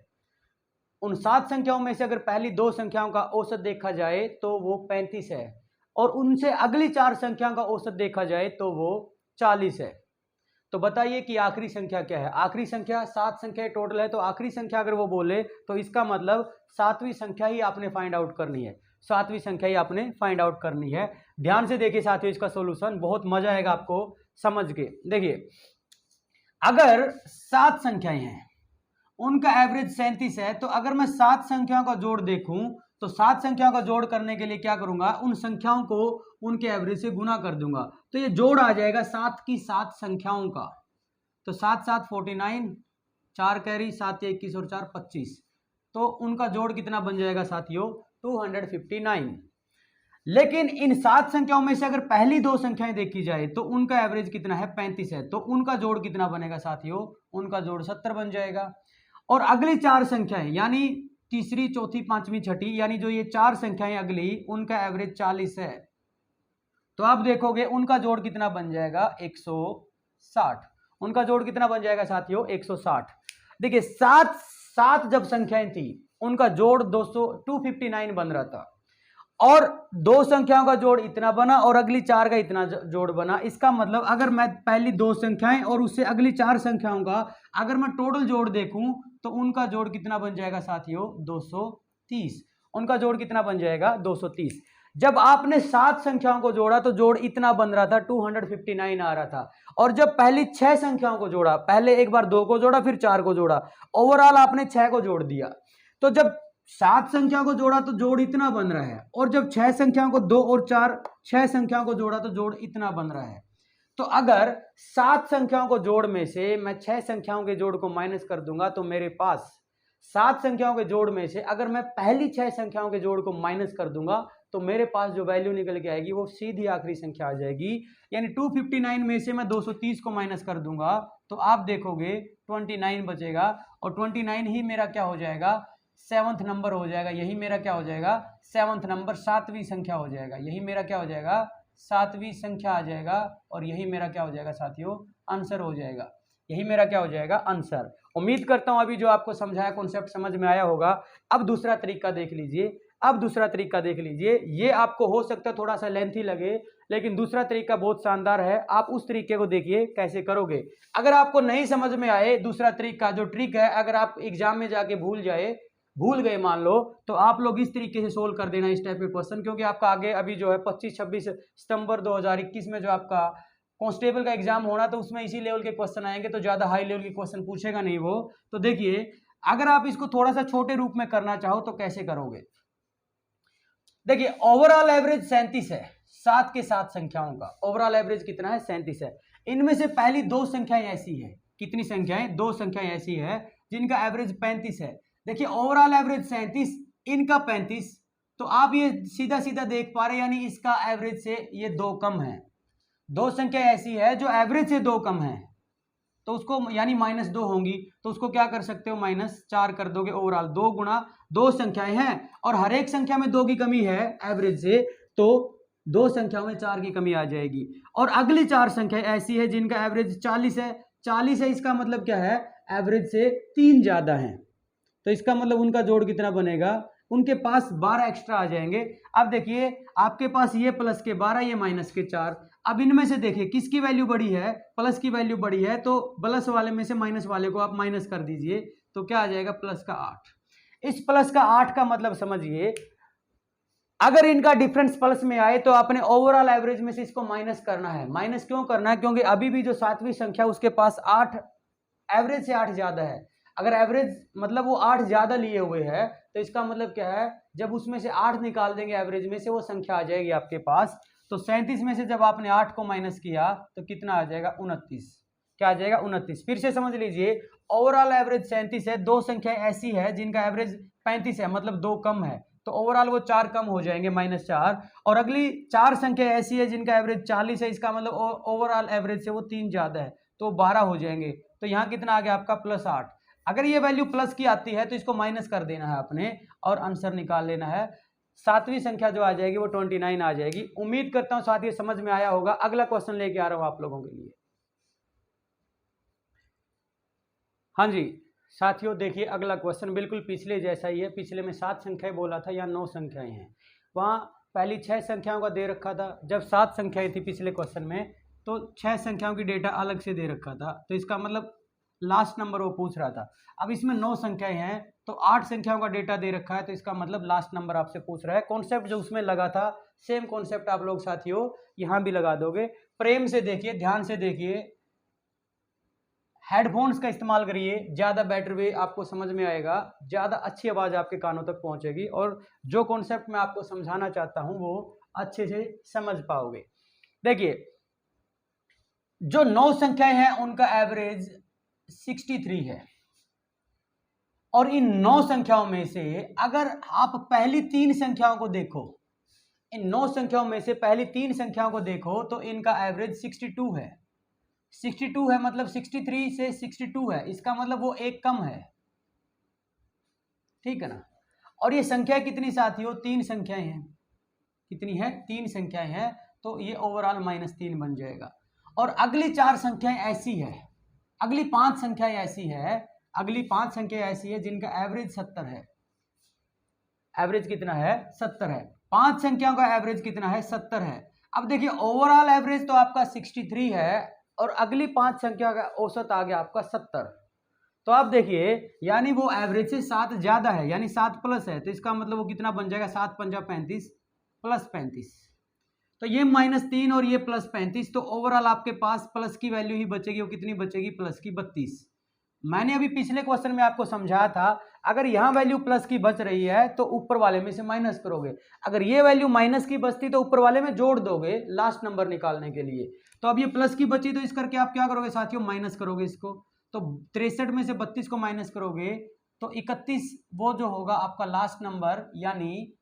उन 7 संख्याओं में से अगर पहली 2 संख्याओं का औसत देखा जाए तो वो 35 है, और उनसे अगली 4 संख्याओं का औसत देखा जाए तो वो 40 है। तो बताइए कि आखिरी संख्या क्या है। आखिरी संख्या 7 संख्या टोटल है, तो आखिरी संख्या अगर वो बोले तो इसका मतलब 7वीं संख्या ही आपने फाइंड आउट करनी है। 7वीं संख्या ही आपने फाइंड आउट करनी है। ध्यान से देखिए साथियों, इसका सॉल्यूशन बहुत मजा आएगा आपको समझ के। देखिए, अगर 7 संख्याएं हैं, उनका एवरेज 37 है, तो अगर मैं 7 संख्याओं का जोड़ देखूं तो 7 संख्याओं का जोड़ करने के लिए क्या करूंगा, उन संख्याओं को उनके एवरेज से गुना कर दूंगा, तो ये जोड़ आ जाएगा 7 की 7 संख्याओं का। तो 7 7 49, 4 कैरी, 7 21 और 4 25, तो उनका जोड़ कितना बन जाएगा साथियों, 259। लेकिन इन 7 संख्याओं में से अगर पहली 2 संख्याएं देखी जाए तो उनका एवरेज कितना है, 35 है, तो उनका जोड़ कितना बनेगा साथियों, उनका जोड़ 70 बन जाएगा। और अगली 4 संख्याएं यानी तीसरी, चौथी, पांचवी, छठी, यानी जो ये 4 संख्याएं अगली, उनका एवरेज 40 है, तो आप देखोगे उनका जोड़ कितना बन जाएगा, 160। उनका जोड़ कितना बन जाएगा साथियों, 160। देखिए 7 जब संख्याएं थी, उनका जोड़ 259 बन रहा था, और 2 संख्याओं का जोड़ इतना बना और अगली 4 का इतना जोड़ बना। इसका मतलब अगर मैं पहली 2 संख्याएं और उससे अगली 4 संख्याओं का अगर मैं टोटल जोड़ देखूं तो उनका जोड़ कितना बन जाएगा साथियों, 230। उनका जोड़ कितना बन जाएगा, 230। जब आपने 7 संख्याओं को जोड़ा तो जोड़ इतना बन रहा था, 259 आ रहा था। और जब पहली 6 संख्याओं को जोड़ा, पहले एक बार 2 को जोड़ा फिर 4 को जोड़ा, ओवरऑल आपने 6 को जोड़ दिया, तो जब 7 संख्याओं को जोड़ा तो जोड़ इतना बन रहा है, और जब 6 संख्याओं को 2 और 4 6 संख्याओं को जोड़ा तो जोड़ इतना बन रहा है। तो अगर 7 संख्याओं को जोड़ में से मैं 6 संख्याओं के जोड़ को माइनस कर दूंगा तो मेरे पास 7 संख्याओं के जोड़ में से अगर मैं पहली 6 संख्याओं के जोड़ को माइनस कर दूंगा तो मेरे पास जो वैल्यू निकल के आएगी वो सीधी आखिरी संख्या आ जाएगी। यानी 259 में से मैं 230 को माइनस कर दूंगा तो आप देखोगे 29 बचेगा, और 29 ही मेरा क्या हो जाएगा, 7th नंबर हो जाएगा। यही मेरा क्या हो जाएगा, 7th नंबर, 7वीं संख्या हो जाएगा। यही मेरा क्या हो जाएगा, 7वीं संख्या आ जाएगा, और यही मेरा क्या हो जाएगा साथियों, आंसर हो जाएगा। यही मेरा क्या हो जाएगा, आंसर। उम्मीद करता हूं अभी जो आपको समझाया कॉन्सेप्ट समझ में आया होगा। अब दूसरा तरीका देख लीजिए, अब दूसरा तरीका देख लीजिए। ये आपको हो सकता है थोड़ा सा लेंथी लगे, लेकिन दूसरा तरीका बहुत शानदार है। आप उस तरीके को देखिए कैसे करोगे। अगर आपको नहीं समझ में आए दूसरा तरीका, जो ट्रिक है, अगर आप एग्जाम में जाके भूल गए मान लो, तो आप लोग इस तरीके से सोल्व कर देना इस टाइप के क्वेश्चन, क्योंकि आपका आगे अभी जो है 25-26 सितंबर 2021 में जो आपका कांस्टेबल का एग्जाम होना, तो उसमें इसी लेवल के क्वेश्चन आएंगे, तो ज्यादा हाई लेवल के क्वेश्चन पूछेगा नहीं वो। तो देखिए, अगर आप इसको थोड़ा सा छोटे रूप में करना चाहो तो कैसे करोगे। देखिए, ओवरऑल एवरेज 37 है, 7 के 7 संख्याओं का ओवरऑल एवरेज कितना है, 37 है। इनमें से पहली 2 संख्याएं ऐसी है, कितनी संख्याएं, 2 संख्याएं ऐसी है जिनका एवरेज 35 है। देखिए ओवरऑल एवरेज 37, इनका 35, तो आप ये सीधा सीधा देख पा रहे, यानी इसका एवरेज से ये 2 कम है। 2 संख्या ऐसी है जो एवरेज से 2 कम है, तो उसको यानी -2 होंगी, तो उसको क्या कर सकते हो, -4 कर दोगे। ओवरऑल 2 गुणा 2 संख्याएं हैं, और हर एक संख्या में 2 की कमी है एवरेज से, तो 2 संख्याओं में 4 की कमी आ जाएगी। और अगली 4 संख्या ऐसी है जिनका एवरेज 40 है। 40 है, इसका मतलब क्या है, एवरेज से 3 ज्यादा है, तो इसका मतलब उनका जोड़ कितना बनेगा, उनके पास 12 एक्स्ट्रा आ जाएंगे। अब देखिए, आपके पास ये प्लस के 12, ये माइनस के 4। अब इनमें से देखिए किसकी वैल्यू बड़ी है, प्लस की वैल्यू बड़ी है, तो प्लस वाले में से माइनस वाले को आप माइनस कर दीजिए, तो क्या आ जाएगा, प्लस का 8। इस प्लस का 8 का मतलब समझिए, अगर इनका डिफरेंस प्लस में आए तो आपने ओवरऑल एवरेज में से इसको माइनस करना है। माइनस क्यों करना है, क्योंकि अभी भी जो 7वीं संख्या उसके पास 8 एवरेज से 8 ज्यादा है। अगर एवरेज मतलब वो 8 ज्यादा लिए हुए है, तो इसका मतलब क्या है, जब उसमें से 8 निकाल देंगे एवरेज में से, वो संख्या आ जाएगी आपके पास। तो 37 में से जब आपने 8 को माइनस किया तो कितना आ जाएगा, 29। क्या आ जाएगा, 29। फिर से समझ लीजिए, ओवरऑल एवरेज 37 है, 2 संख्या ऐसी है जिनका एवरेज 35 है, मतलब 2 कम है, तो ओवरऑल वो 4 कम हो जाएंगे, -4। और अगली 4 संख्या ऐसी है जिनका एवरेज 40 है, इसका मतलब ओवरऑल एवरेज से वो 3 ज्यादा है, तो 12 हो जाएंगे। तो यहाँ कितना आ गया आपका +8। अगर ये वैल्यू प्लस की आती है तो इसको माइनस कर देना है आपने और आंसर निकाल लेना है। सातवीं संख्या जो आ जाएगी वो 29 आ जाएगी। उम्मीद करता हूं साथ ये समझ में आया होगा। अगला क्वेश्चन लेके आ रहा हूं आप लोगों के लिए। हाँ जी साथियों देखिए अगला क्वेश्चन बिल्कुल पिछले जैसा ही है। पिछले में 7 संख्याएं बोला था, यहाँ 9 संख्याएं हैं। वहाँ पहली 6 संख्याओं का दे रखा था। जब 7 संख्याएं थी पिछले क्वेश्चन में तो 6 संख्याओं की डेटा अलग से दे रखा था, तो इसका मतलब लास्ट नंबर वो पूछ रहा था। अब इसमें 9 संख्याएं हैं तो 8 संख्याओं का डेटा दे रखा है, तो इसका मतलब लास्ट नंबर आपसे पूछ रहा है। कॉन्सेप्ट जो उसमें लगा था सेम कॉन्सेप्ट आप लोग साथियों यहाँ भी लगा दोगे। प्रेम से देखिए, ध्यान से देखिए, हेडफोन्स का इस्तेमाल करिए, ज़्यादा बेटर वे आपको समझ में आएगा, ज़्यादा अच्छी आवाज़ आपके कानों तक पहुंचेगी और जो कॉन्सेप्ट मैं आपको समझाना चाहता हूं वो अच्छे से समझ पाओगे। देखिए जो 9 संख्याएं हैं उनका एवरेज 63 है और इन 9 संख्याओं में से अगर आप पहली 3 संख्याओं को देखो, इन 9 संख्याओं में से पहली 3 संख्याओं को देखो तो इनका एवरेज 62 है। 62 है मतलब 63 से 62 है, इसका मतलब वो एक कम है, ठीक है ना। और ये संख्या कितनी साथियों? 3 संख्याएं हैं। कितनी है? 3 संख्याएं हैं, तो ये ओवरऑल -3 बन जाएगा। और अगली 4 संख्याएं ऐसी है, अगली 5 संख्याएं ऐसी है, अगली 5 संख्याएं ऐसी है जिनका एवरेज 70 है। एवरेज कितना है? 70 है। 5 संख्याओं का एवरेज कितना है? 70 है। अब देखिए ओवरऑल एवरेज तो आपका 63 है और अगली 5 संख्या का औसत आ गया आपका 70। तो आप देखिए यानी वो एवरेज से 7 ज्यादा है, यानी 7 प्लस है, तो इसका मतलब वो कितना बन जाएगा? 7 पंजा 35 प्लस 35, तो ये -3 और ये +35, तो ओवरऑल आपके पास प्लस की वैल्यू ही बचेगी। वो कितनी बचेगी? प्लस की 32। मैंने अभी पिछले क्वेश्चन में आपको समझाया था अगर यहाँ वैल्यू प्लस की बच रही है तो ऊपर वाले में से माइनस करोगे, अगर ये वैल्यू माइनस की बचती तो ऊपर वाले में जोड़ दोगे लास्ट नंबर निकालने के लिए। तो अब ये प्लस की बची तो इस करके आप क्या करोगे साथियों? माइनस करोगे इसको। तो 63 में से 32 को माइनस करोगे तो 31 वो जो होगा आपका लास्ट नंबर, यानी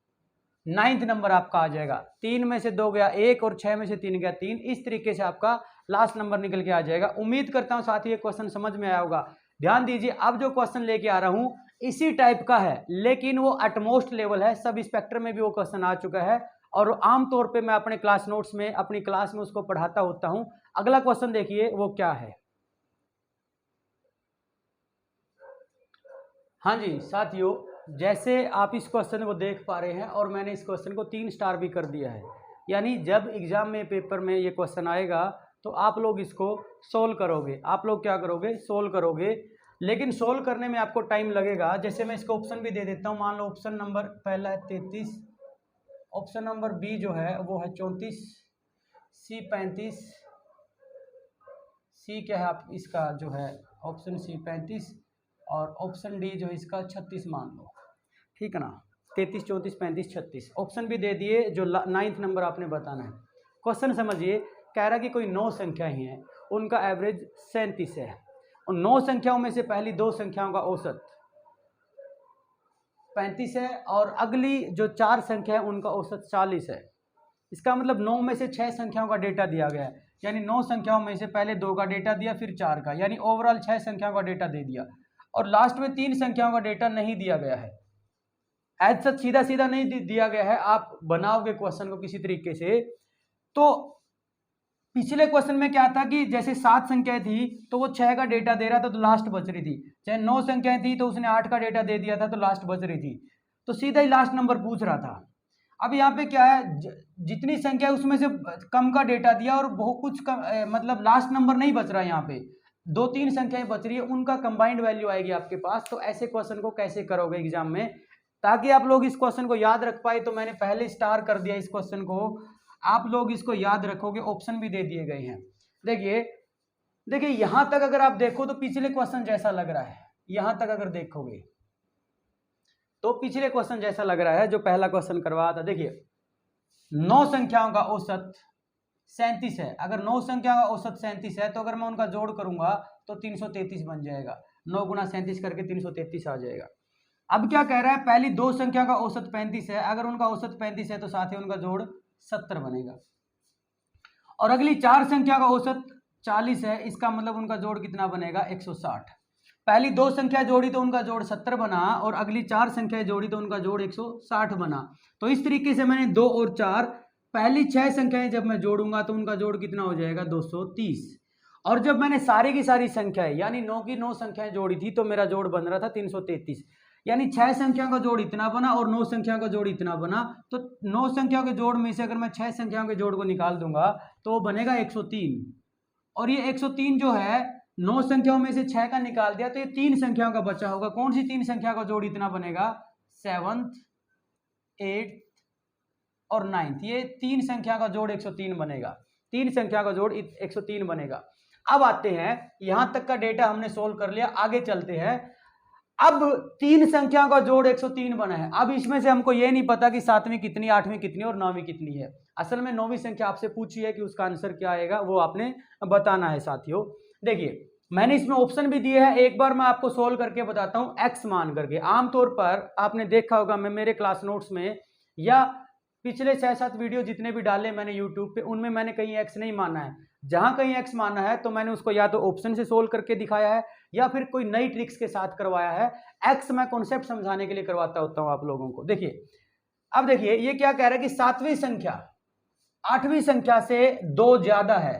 9th नंबर आपका आ जाएगा। 3 में से 2 गया 1 और 6 में से 3 गया 3। इस तरीके से आपका लास्ट नंबर निकल के आ जाएगा। उम्मीद करता हूं साथियों ये क्वेश्चन समझ में आया होगा। ध्यान दीजिए अब जो क्वेश्चन लेके आ रहा हूं इसी टाइप का है, लेकिन वो एटमोस्ट लेवल है। सब स्पेक्ट्रम में भी वो क्वेश्चन आ चुका है और आमतौर पे मैं अपने क्लास नोट्स में अपनी क्लास में उसको पढ़ाता होता हूं। अगला क्वेश्चन देखिए वो क्या है। हाँ जी साथियों जैसे आप इस क्वेश्चन को देख पा रहे हैं और मैंने इस क्वेश्चन को 3 स्टार भी कर दिया है, यानी जब एग्जाम में पेपर में ये क्वेश्चन आएगा तो आप लोग इसको सोल्व करोगे। आप लोग क्या करोगे? सोल्व करोगे, लेकिन सोल्व करने में आपको टाइम लगेगा। जैसे मैं इसको ऑप्शन भी दे देता हूँ। मान लो ऑप्शन नंबर पहला है 33, ऑप्शन नंबर बी जो है वो है 34, सी 35, सी क्या है आप इसका जो है ऑप्शन सी 35 और ऑप्शन डी जो इसका 36 मान लो, ठीक है ना। 33, 34, 35, 36 ऑप्शन भी दे दिए। जो 9th नंबर आपने बताना है। क्वेश्चन समझिए, कह रहा कि कोई 9 संख्याएं हैं, उनका एवरेज 37 है और 9 संख्याओं में से पहली 2 संख्याओं का औसत 35 है और अगली जो 4 संख्या है उनका औसत 40 है। इसका मतलब 9 में से 6 संख्याओं का डेटा दिया गया है, यानी 9 संख्याओं में से पहले 2 का डेटा दिया फिर 4 का, यानी ओवरऑल 6 संख्याओं का डेटा दे दिया और लास्ट में 3 संख्याओं का डेटा नहीं दिया गया है। एज सच सीधा सीधा नहीं दिया गया है, आप बनाओगे क्वेश्चन को किसी तरीके से। तो पिछले क्वेश्चन में क्या था कि जैसे 7 संख्याएं थी तो वो 6 का डेटा दे रहा था तो लास्ट बच रही थी, चाहे 9 संख्याएं थी तो उसने 8 का डेटा दे दिया था तो लास्ट बच रही थी, तो सीधा ही लास्ट नंबर पूछ रहा था। अब यहाँ पे क्या है, जितनी संख्या है उसमें से कम का डेटा दिया और बहुत कुछ कम, मतलब लास्ट नंबर नहीं बच रहा है। यहाँ पे 2-3 संख्याएं बच रही है, उनका कंबाइंड वैल्यू आएगी आपके पास। तो ऐसे क्वेश्चन को कैसे करोगे एग्जाम में, ताकि आप लोग इस क्वेश्चन को याद रख पाए, तो मैंने पहले स्टार कर दिया इस क्वेश्चन को। आप लोग इसको याद रखोगे, ऑप्शन भी दे दिए गए हैं। देखिए यहां तक अगर आप देखो तो पिछले क्वेश्चन जैसा लग रहा है। यहां तक अगर देखोगे तो पिछले क्वेश्चन जैसा लग रहा है जो पहला क्वेश्चन करवाया था। देखिए 9 संख्याओं का औसत 37 है। अगर 9 संख्या का औसत 37 है तो अगर मैं उनका जोड़ करूंगा तो 333 बन जाएगा। 9 गुना 37 करके 333 आ जाएगा। अब क्या कह रहा है, पहली 2 संख्या का औसत 35 है, अगर उनका औसत 35 है तो साथ ही उनका जोड़ 70 बनेगा। और अगली 4 संख्या का औसत 40 है, इसका मतलब उनका जोड़ कितना बनेगा 160। पहली 2 संख्या जोड़ी तो उनका जोड़ 70 बना और अगली 4 संख्याएं जोड़ी तो उनका जोड़ 160 बना। तो इस तरीके से मैंने 2 और 4 पहली 6 संख्याएं जब मैं जोड़ूंगा तो उनका जोड़ कितना हो जाएगा 230। और जब मैंने सारी की सारी संख्याएं यानी 9 की 9 संख्याएं जोड़ी थी तो मेरा जोड़ बन रहा था 333। यानी 6 संख्याओं का जोड़ इतना बना और 9 संख्याओं का जोड़ इतना बना। तो 9 संख्याओं के जोड़ में से अगर मैं 6 संख्याओं के जोड़ को निकाल दूंगा तो वो बनेगा 103। और ये 103 जो है 9 संख्याओं में से 6 का निकाल दिया तो ये 3 संख्याओं का बचा होगा। कौन सी 3 संख्या का जोड़ इतना बनेगा 7th 8th और 9th। ये 3 संख्या का जोड़ 103 बनेगा। 3 संख्या का जोड़ 103 बनेगा। अब आते हैं, यहां तक का डेटा हमने सोल्व कर लिया, आगे चलते हैं। अब 3 संख्याओं का जोड़ 103 बना है। अब इसमें से हमको ये नहीं पता कि 7वीं कितनी, 8वीं कितनी और 9वीं कितनी है। असल में 9वीं संख्या आपसे पूछी है कि उसका आंसर क्या आएगा, वो आपने बताना है साथियों। देखिए मैंने इसमें ऑप्शन भी दिए हैं, एक बार मैं आपको सोल्व करके बताता हूं एक्स मान करके। आमतौर पर आपने देखा होगा मैं मेरे क्लास नोट्स में या पिछले 6-7 वीडियो जितने भी डाले मैंने यूट्यूब पे, उनमें मैंने कहीं एक्स नहीं माना है। जहां कहीं एक्स माना है तो मैंने उसको या तो ऑप्शन से सोल्व करके दिखाया है या फिर कोई नई ट्रिक्स के साथ करवाया है। एक्स मैं कॉन्सेप्ट समझाने के लिए करवाता होता हूं आप लोगों को। देखिए अब देखिए ये क्या कह रहा है कि 7वीं संख्या 8वीं संख्या से 2 ज्यादा है।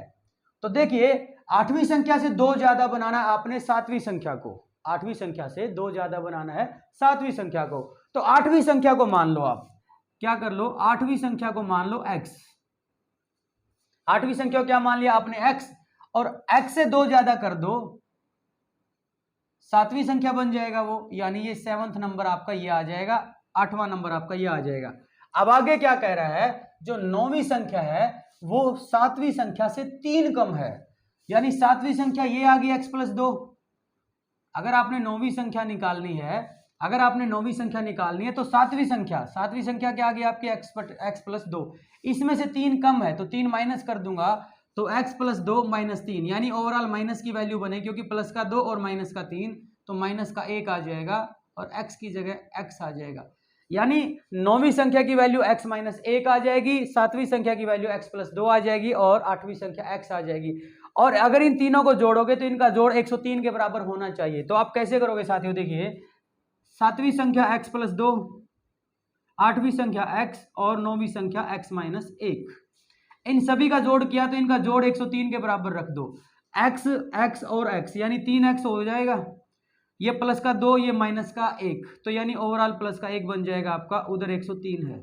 तो देखिए 8वीं संख्या से 2 ज्यादा बनाना है आपने 7वीं संख्या को। 8वीं संख्या से 2 ज्यादा बनाना है 7वीं संख्या को। तो 8वीं संख्या को मान लो, आप क्या कर लो 8वीं संख्या को मान लो x। 8वीं संख्या को क्या मान लिया आपने x, और x से 2 ज्यादा कर दो 7वीं संख्या बन जाएगा वो, यानी ये 7th नंबर आपका ये आ जाएगा, 8वां नंबर आपका ये आ जाएगा। अब आगे क्या कह रहा है, जो 9वीं संख्या है वो 7वीं संख्या से 3 कम है, यानी 7वीं संख्या ये आ गई x+2। अगर आपने 9वीं संख्या निकालनी है, अगर आपने 9वीं संख्या निकालनी है तो 7वीं संख्या क्या आ गई आपकी x+2। इसमें से 3 कम है तो 3 माइनस कर दूंगा तो x+2 -3, यानी ओवरऑल माइनस की वैल्यू बने, क्योंकि प्लस का 2 और माइनस का 3 तो माइनस का 1 आ जाएगा और x की जगह x आ जाएगा। यानी 9वीं संख्या की वैल्यू x-1 आ जाएगी, 7वीं संख्या की वैल्यू x+2 आ जाएगी और 8वीं संख्या x आ जाएगी। और अगर इन तीनों को जोड़ोगे तो इनका जोड़ 103 के बराबर होना चाहिए। तो आप कैसे करोगे साथियों, देखिए 7वीं संख्या x+2, 8वीं संख्या x और 9वीं संख्या x-1, इन सभी का जोड़ किया तो इनका जोड़ 103 के बराबर रख दो। x x और x यानी 3x हो जाएगा, ये प्लस का 2 ये माइनस का 1, तो यानी ओवरऑल प्लस का 1 बन जाएगा आपका, उधर 103 है,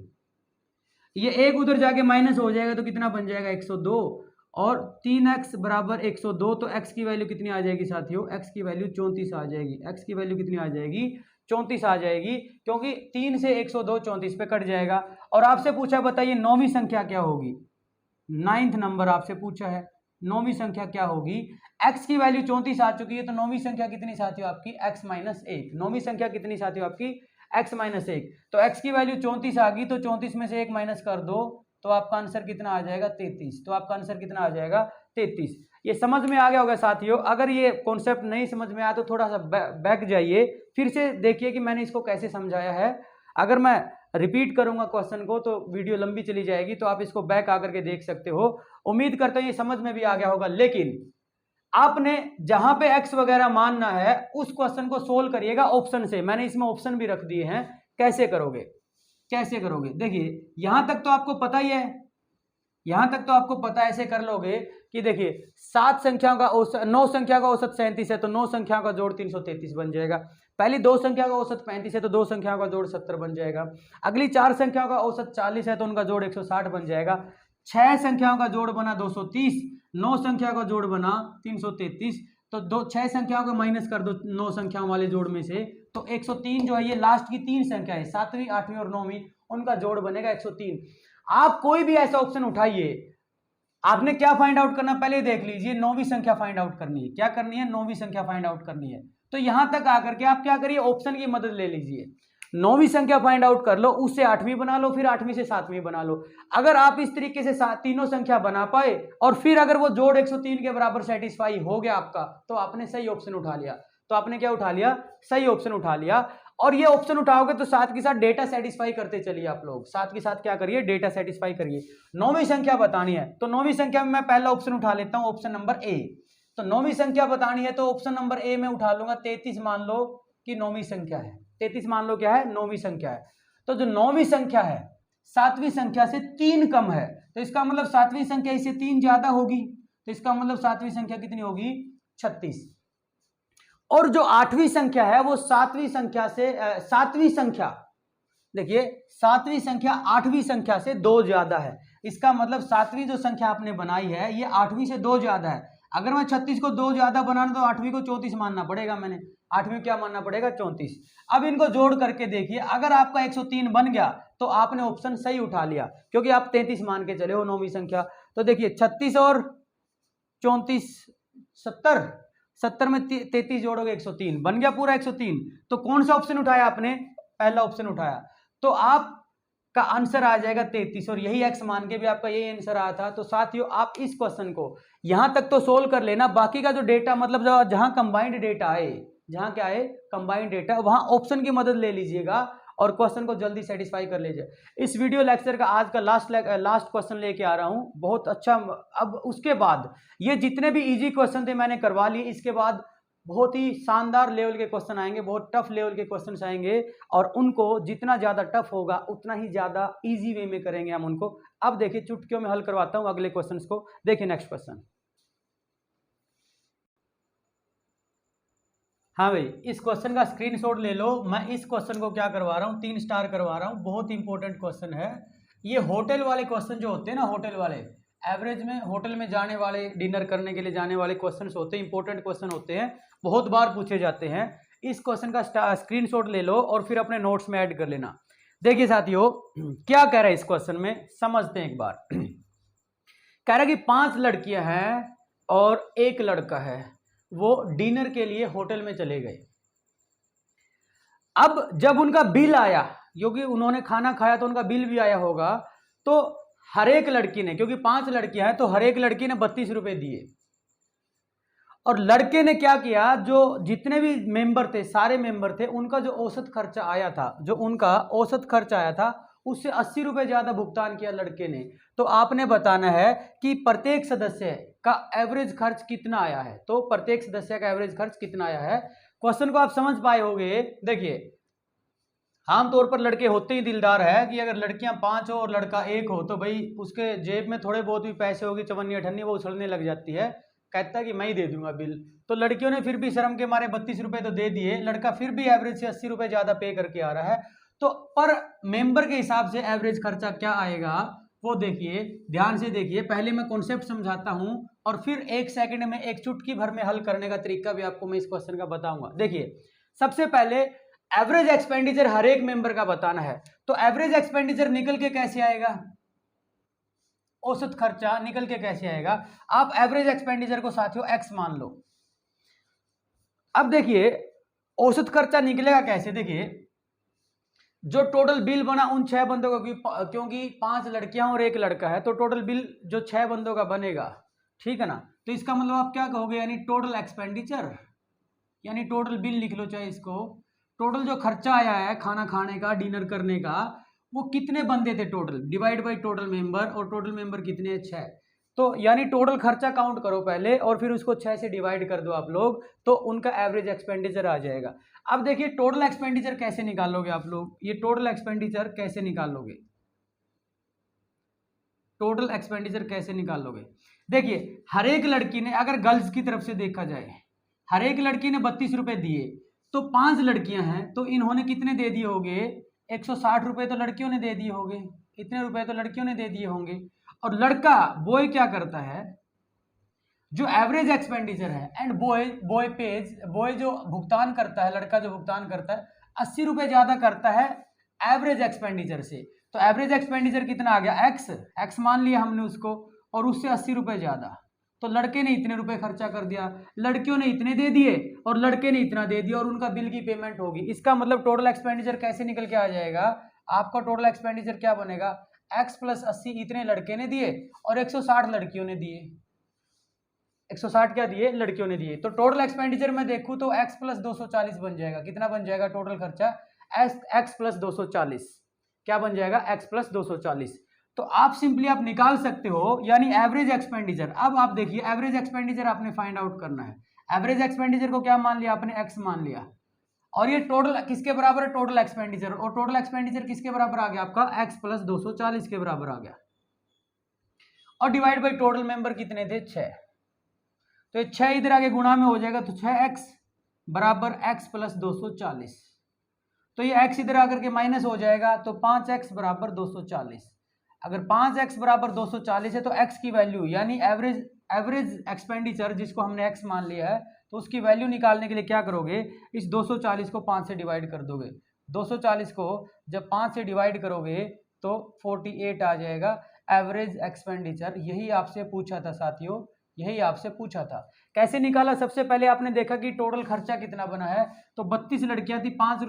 ये 1 उधर जाके माइनस हो जाएगा तो कितना बन जाएगा 102, और 3x बराबर 102, तो x की वैल्यू कितनी आ जाएगी साथियों, x की वैल्यू 34 आ जाएगी। x की वैल्यू कितनी आ जाएगी 34 आ जाएगी, क्योंकि 3 से 102 34 पे कट जाएगा। और आपसे पूछा बताइए 9वीं संख्या क्या होगी, 9th नंबर आपसे पूछा है 9वीं संख्या क्या होगी। x की वैल्यू 34 आ चुकी है तो 9वीं संख्या कितनी साथियों आपकी x-1। 9वीं संख्या कितनी साथियों आपकी x-1, तो x की वैल्यू 34 आ गई तो 34 में से 1 माइनस कर दो तो आपका आंसर कितना आ जाएगा 33। तो आपका आंसर कितना आ जाएगा 33। ये समझ में आ गया होगा साथियों। अगर ये कॉन्सेप्ट नहीं समझ में आया तो थोड़ा सा बैक जाइए, फिर से देखिए कि मैंने इसको कैसे समझाया है। अगर मैं रिपीट करूंगा क्वेश्चन को तो वीडियो लंबी चली जाएगी, तो आप इसको बैक आकर के देख सकते हो। उम्मीद करता हूं ये समझ में भी आ गया होगा। लेकिन आपने जहां पे x वगैरह मानना है उस क्वेश्चन को सोल्व करिएगा ऑप्शन से। मैंने इसमें ऑप्शन भी रख दिए हैं, कैसे करोगे कैसे करोगे। देखिए यहां तक तो आपको पता ही है, यहां तक तो आपको पता है, ऐसे कर लोगे कि देखिए 7 संख्याओं का औसत, 9 संख्या का औसत 37 है तो 9 संख्याओं का जोड़ 333 बन जाएगा। पहली 2 संख्या का औसत 35 है तो 2 संख्याओं का जोड़ 70 बन जाएगा। अगली 4 संख्याओं का औसत 40 है तो उनका जोड़ 160 बन जाएगा। 6 संख्याओं का जोड़ बना 230, 9 संख्या का जोड़ बना 333, तो 6 संख्याओं को माइनस कर दो 9 संख्याओं वाले जोड़ में से, तो 103 जो है ये लास्ट की 3 संख्या है, 7वीं 8वीं और 9वीं, उनका जोड़ बनेगा 103। आप कोई भी ऐसा ऑप्शन उठाइए, आपने क्या फाइंड आउट करना पहले देख लीजिए, 9वीं संख्या फाइंड आउट करनी है। क्या करनी है, 9वीं संख्या फाइंड आउट करनी है। तो यहां तक आकर के आप क्या करिए, ऑप्शन की मदद ले लीजिए। 9वीं संख्या फाइंड आउट कर लो, उससे 8वीं बना लो, फिर 8वीं से 7वीं बना लो। अगर आप इस तरीके से तीनों संख्या बना पाए और फिर अगर वो जोड़ 103 के बराबर सेटिस्फाई हो गया आपका, तो आपने सही ऑप्शन उठा लिया। तो आपने क्या उठा लिया, सही ऑप्शन उठा लिया। और ये ऑप्शन उठाओगे तो साथ के साथ डेटा सेटिस्फाई करते चलिए आप लोग, साथ के साथ क्या करिए, डेटा सेटिस्फाई करिए। 9वीं संख्या बतानी है तो 9वीं संख्या में मैं पहला ऑप्शन उठा लेता हूं, ऑप्शन नंबर ए। तो 9वीं संख्या बतानी है तो ऑप्शन नंबर ए में उठा लूंगा। 33 मान लो कि 9वीं संख्या है, 33 मान लो क्या है, 9वीं संख्या है। तो जो 9वीं संख्या है 7वीं संख्या से 3 कम है, तो इसका मतलब 7वीं संख्या इससे 3 ज्यादा होगी, तो इसका मतलब 7वीं संख्या कितनी होगी, 36। और जो 8वीं संख्या है वो 7वीं संख्या से 7वीं संख्या, देखिए 7वीं संख्या 8वीं संख्या से 2 ज्यादा है। इसका मतलब 7वीं जो संख्या आपने बनाई है ये 8वीं से 2 ज्यादा है। अगर मैं 36 को 2 ज्यादा बनाना तो 8वीं को 34 मानना पड़ेगा, मैंने 8वीं क्या मानना पड़ेगा, 34। अब इनको जोड़ करके देखिए, अगर आपका 103 बन गया तो आपने ऑप्शन सही उठा लिया, क्योंकि आप 33 मान के चले हो 9वीं संख्या। तो देखिए 36 और 34 70, 70 में 33 जोड़ोगे 103, बन गया पूरा 103। तो कौन सा ऑप्शन उठाया आपने, पहला ऑप्शन उठाया, तो आपका आंसर आ जाएगा 33, और यही एक्स मान के भी आपका यही आंसर आया था। तो साथियों आप इस क्वेश्चन को यहां तक तो सोल्व कर लेना, बाकी का जो डेटा मतलब जहां कंबाइंड डेटा आए, जहां क्या है कंबाइंड डेटा, वहां ऑप्शन की मदद ले लीजिएगा और क्वेश्चन को जल्दी सेटिस्फाई कर लीजिए। इस वीडियो लेक्चर का आज का लास्ट क्वेश्चन लेके आ रहा हूं, बहुत अच्छा। अब उसके बाद ये जितने भी इजी क्वेश्चन थे मैंने करवा लिए, इसके बाद बहुत ही शानदार लेवल के क्वेश्चन आएंगे, बहुत टफ लेवल के क्वेश्चन आएंगे, और उनको जितना ज्यादा टफ होगा उतना ही ज्यादा इजी वे में करेंगे हम उनको। अब देखिए चुटकियों में हल करवाता हूं अगले क्वेश्चन को। देखिए नेक्स्ट क्वेश्चन, हाँ भाई इस क्वेश्चन का स्क्रीनशॉट ले लो। मैं इस क्वेश्चन को क्या करवा रहा हूँ, 3 स्टार करवा रहा हूँ, बहुत इंपॉर्टेंट क्वेश्चन है। ये होटल वाले क्वेश्चन जो होते हैं ना, होटल वाले एवरेज में होटल में जाने वाले, डिनर करने के लिए जाने वाले क्वेश्चन होते हैं, इंपॉर्टेंट क्वेश्चन होते हैं, बहुत बार पूछे जाते हैं। इस क्वेश्चन का स्क्रीनशॉट ले लो और फिर अपने नोट्स में ऐड कर लेना। देखिए साथियों क्या कह रहा है इस क्वेश्चन में, समझते हैं एक बार। कह रहा है कि 5 लड़कियां हैं और 1 लड़का है, वो डिनर के लिए होटल में चले गए। अब जब उनका बिल आया, क्योंकि उन्होंने खाना खाया तो उनका बिल भी आया होगा, तो हर एक लड़की ने, क्योंकि 5 लड़कियां हैं तो हर एक लड़की ने 32 रुपए दिए। और लड़के ने क्या किया, जो जितने भी मेंबर थे, सारे मेंबर थे, उनका जो औसत खर्चा आया था, जो उनका औसत खर्चा आया था उससे 80 रुपए ज्यादा भुगतान किया लड़के ने। तो आपने बताना है कि प्रत्येक सदस्य का एवरेज खर्च कितना आया है। तो प्रत्येक सदस्य का एवरेज खर्च कितना आया है, क्वेश्चन को आप समझ पाए होंगे। देखिए आमतौर पर लड़के होते ही दिलदार है कि अगर लड़कियां 5 हो और लड़का 1 हो तो भाई उसके जेब में थोड़े बहुत भी पैसे होगी, चवन्नी अठन्नी वो उछलने लग जाती है, कहता है कि मैं ही दे दूंगा बिल। तो लड़कियों ने फिर भी शर्म के मारे 32 रुपए तो दे दिए, लड़का फिर भी एवरेज से 80 रुपए ज्यादा पे करके आ रहा है। तो पर मेंबर के हिसाब से एवरेज खर्चा क्या आएगा वो देखिए, ध्यान से देखिए। पहले मैं कॉन्सेप्ट समझाता हूं और फिर 1 सेकंड में एक चुटकी भर में हल करने का तरीका भी आपको मैं इस क्वेश्चन का बताऊंगा। देखिए सबसे पहले एवरेज एक्सपेंडिचर हर एक मेंबर का बताना है। तो एवरेज एक्सपेंडिचर निकल के कैसे आएगा, औसत खर्चा निकल के कैसे आएगा। आप एवरेज एक्सपेंडिचर को साथियों एक्स मान लो। अब देखिए औसत खर्चा निकलेगा कैसे, देखिए जो टोटल बिल बना उन 6 बंदों का, क्योंकि 5 लड़कियां और 1 लड़का है, तो टोटल बिल जो 6 बंदों का बनेगा, ठीक है ना। तो इसका मतलब आप क्या कहोगे, यानी टोटल एक्सपेंडिचर, यानी टोटल बिल लिख लो चाहे इसको। टोटल जो खर्चा आया है खाना खाने का, डिनर करने का, वो कितने बंदे थे total, divide by total member, और टोटल मेंबर कितने हैं, 6। तो यानी टोटल खर्चा काउंट करो पहले और फिर उसको 6 से डिवाइड कर दो आप लोग, तो उनका एवरेज एक्सपेंडिचर आ जाएगा। अब देखिए टोटल एक्सपेंडिचर कैसे निकालोगे आप लोग, ये टोटल एक्सपेंडिचर कैसे निकालोगे, टोटल एक्सपेंडिचर कैसे निकालोगे। देखिए हर एक लड़की ने, अगर गर्ल्स की तरफ से देखा जाए, हर एक लड़की ने 32 रुपए दिए, तो 5 लड़कियां हैं तो इन्होंने कितने दे दिए होंगे, 160 रुपए तो लड़कियों ने दे दिए होंगे, इतने रुपए तो लड़कियों ने दे दिए होंगे। और लड़का बॉय क्या करता है, जो एवरेज एक्सपेंडिचर है, एंड बॉय जो भुगतान करता है, लड़का जो भुगतान करता है 80 रुपए ज्यादा करता है एवरेज एक्सपेंडिचर से। तो एवरेज एक्सपेंडिचर कितना आ गया, एक्स मान लिया हमने उसको, और उससे 80 रुपए ज्यादा। तो लड़के ने इतने रुपए खर्चा कर दिया, लड़कियों ने इतने दे दिए और लड़के ने इतना दे दिया, और उनका बिल की पेमेंट होगी। इसका मतलब टोटल एक्सपेंडिचर कैसे निकल के आ जाएगा, आपका टोटल एक्सपेंडिचर क्या बनेगा, x प्लस 80 इतने लड़के ने दिए और 160 लड़कियों ने दिए, 160 क्या दिए, लड़कियों ने दिए। तो टोटल एक्सपेंडिचर में देखूं तो x प्लस 240 बन जाएगा, कितना बन जाएगा टोटल खर्चा, एक्स प्लस 240 क्या बन जाएगा, एक्स प्लस 240। तो आप सिंपली आप निकाल सकते हो, यानी एवरेज एक्सपेंडिचर। अब आप देखिए एवरेज एक्सपेंडिचर आपने फाइंड आउट करना है। एवरेज एक्सपेंडिचर को क्या मान लिया आपने, एक्स मान लिया, और ये टोटल किसके बराबर है, टोटल एक्सपेंडिचर, और टोटल एक्सपेंडिचर किसके बराबर आ गया आपका, एक्स प्लस 240 के बराबर आ गया, और डिवाइड बाई टोटल मेंबर कितने थे, 6। तो ये 6 इधर आगे गुणा में हो जाएगा, तो 6x बराबर x प्लस 240। तो ये x इधर आकर के माइनस हो जाएगा, तो 5x बराबर 240। अगर 5x बराबर 240 है तो x की वैल्यू यानी एवरेज एक्सपेंडिचर जिसको हमने x मान लिया है, तो उसकी वैल्यू निकालने के लिए क्या करोगे, इस 240 को 5 से डिवाइड कर दोगे। 240 को जब 5 से डिवाइड करोगे तो 48 आ जाएगा एवरेज एक्सपेंडिचर। यही आपसे पूछा था साथियों, यही आपसे पूछा था। कैसे निकाला, सबसे पहले आपने देखा कि टोटल खर्चा कितना बना है, तो 32 लड़कियां थी, 5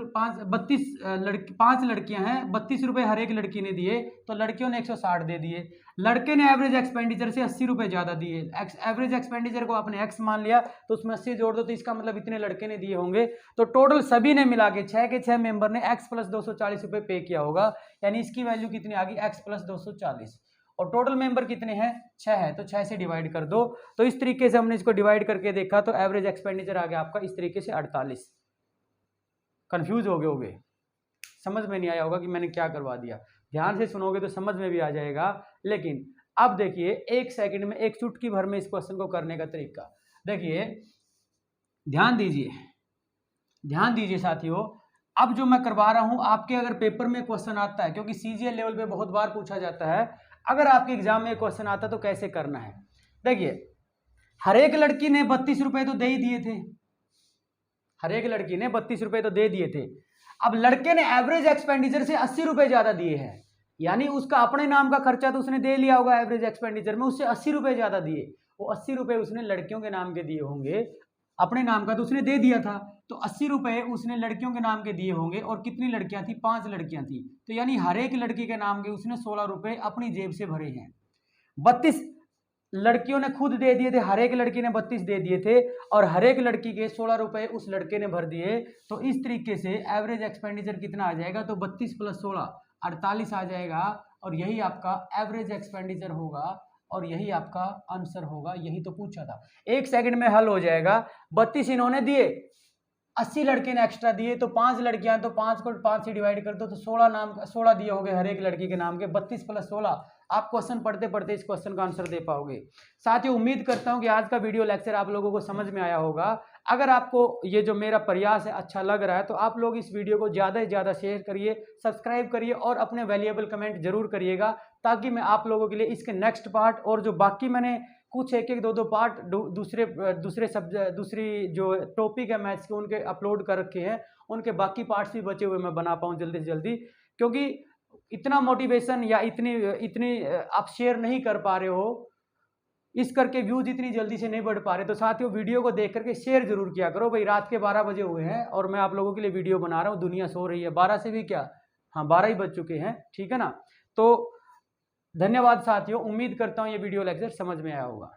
लड़कियां हैं, 32 रुपए हर एक लड़की ने दिए, तो लड़कियों ने 160 दे दिए, लड़के ने एवरेज एक्सपेंडिचर से 80 रुपए ज्यादा दिए। एवरेज एक्सपेंडिचर को आपने एक्स मान लिया, तो उसमें 80 जोड़ दो, तो इसका मतलब इतने लड़के ने दिए होंगे। तो टोटल सभी ने मिला के 6 के 6 मेंबर ने एक्स प्लस 240 रुपए पे किया होगा, यानी इसकी वैल्यू कितनी आ गई, एक्स प्लस 240। और टोटल मेंबर कितने हैं, 6 है, तो 6 से डिवाइड कर दो। तो इस तरीके से हमने इसको डिवाइड करके देखा, तो एवरेज एक्सपेंडिचर आ गया आपका इस तरीके से 48। कंफ्यूज हो गए होगे, समझ में नहीं आया होगा कि मैंने क्या करवा दिया। ध्यान से सुनोगे तो समझ में भी आ जाएगा। लेकिन अब देखिए 1 सेकंड में, एक चुटकी भर में इस क्वेश्चन को करने का तरीका देखिए, ध्यान दीजिए, ध्यान दीजिए साथियों। अब जो मैं करवा रहा हूं, आपके अगर पेपर में क्वेश्चन आता है, क्योंकि सीजीएल लेवल पे बहुत बार पूछा जाता है, अगर आपके एग्जाम में क्वेश्चन आता तो कैसे करना है। देखिए हर एक लड़की ने 32 रुपए तो दे ही दिए थे, हर एक लड़की ने 32 रुपए तो दे दिए थे। अब लड़के ने एवरेज एक्सपेंडिचर से 80 रुपए ज्यादा दिए हैं, यानी उसका अपने नाम का खर्चा तो उसने दे लिया होगा एवरेज एक्सपेंडिचर में, उससे 80 रुपए ज्यादा दिए। वो 80 रुपए उसने लड़कियों के नाम के दिए होंगे, अपने नाम का तो उसने दे दिया था, तो 80 रुपए उसने लड़कियों के नाम के दिए होंगे। और कितनी लड़कियां थी, 5 लड़कियां थी, तो यानी हर एक लड़की के नाम के उसने 16 रुपए अपनी जेब से भरे हैं। 32 लड़कियों ने खुद दे दिए थे, हर एक लड़की ने 32 दे दिए थे, और हर एक लड़की के 16 रुपए उस लड़के ने भर दिए। तो इस तरीके से एवरेज एक्सपेंडिचर कितना आ जाएगा, तो 32 प्लस 16 48 आ जाएगा, और यही आपका एवरेज एक्सपेंडिचर होगा, और यही आपका आंसर होगा। यही तो पूछा था, 1 सेकंड में हल हो जाएगा। 32 इन्होंने दिए, 80 लड़के ने एक्स्ट्रा दिए, तो 5 लड़कियां, तो 5 को 5 से डिवाइड कर दो, तो 16 दिए होंगे हर एक लड़की के नाम के। 32 प्लस 16, आप क्वेश्चन पढ़ते पढ़ते इस क्वेश्चन का आंसर दे पाओगे। साथियों उम्मीद करता हूं कि आज का वीडियो लेक्चर आप लोगों को समझ में आया होगा। अगर आपको ये जो मेरा प्रयास है अच्छा लग रहा है, तो आप लोग इस वीडियो को ज़्यादा से ज़्यादा शेयर करिए, सब्सक्राइब करिए, और अपने वैल्यूएबल कमेंट जरूर करिएगा, ताकि मैं आप लोगों के लिए इसके नेक्स्ट पार्ट, और जो बाकी मैंने कुछ एक 2 पार्ट दूसरी जो टॉपिक है मैथ्स के, उनके अपलोड कर रखे हैं, उनके बाकी पार्ट्स भी बचे हुए मैं बना पाऊँ जल्दी से जल्दी। क्योंकि इतना मोटिवेशन या इतनी आप शेयर नहीं कर पा रहे हो, इस करके व्यूज इतनी जल्दी से नहीं बढ़ पा रहे। तो साथियों वीडियो को देख करके शेयर जरूर किया करो भाई। रात के 12 बजे हुए हैं और मैं आप लोगों के लिए वीडियो बना रहा हूँ, दुनिया सो रही है, 12 से भी क्या, हाँ 12 ही बज चुके हैं, ठीक है ना। तो धन्यवाद साथियों, उम्मीद करता हूँ ये वीडियो लेक्चर समझ में आया होगा।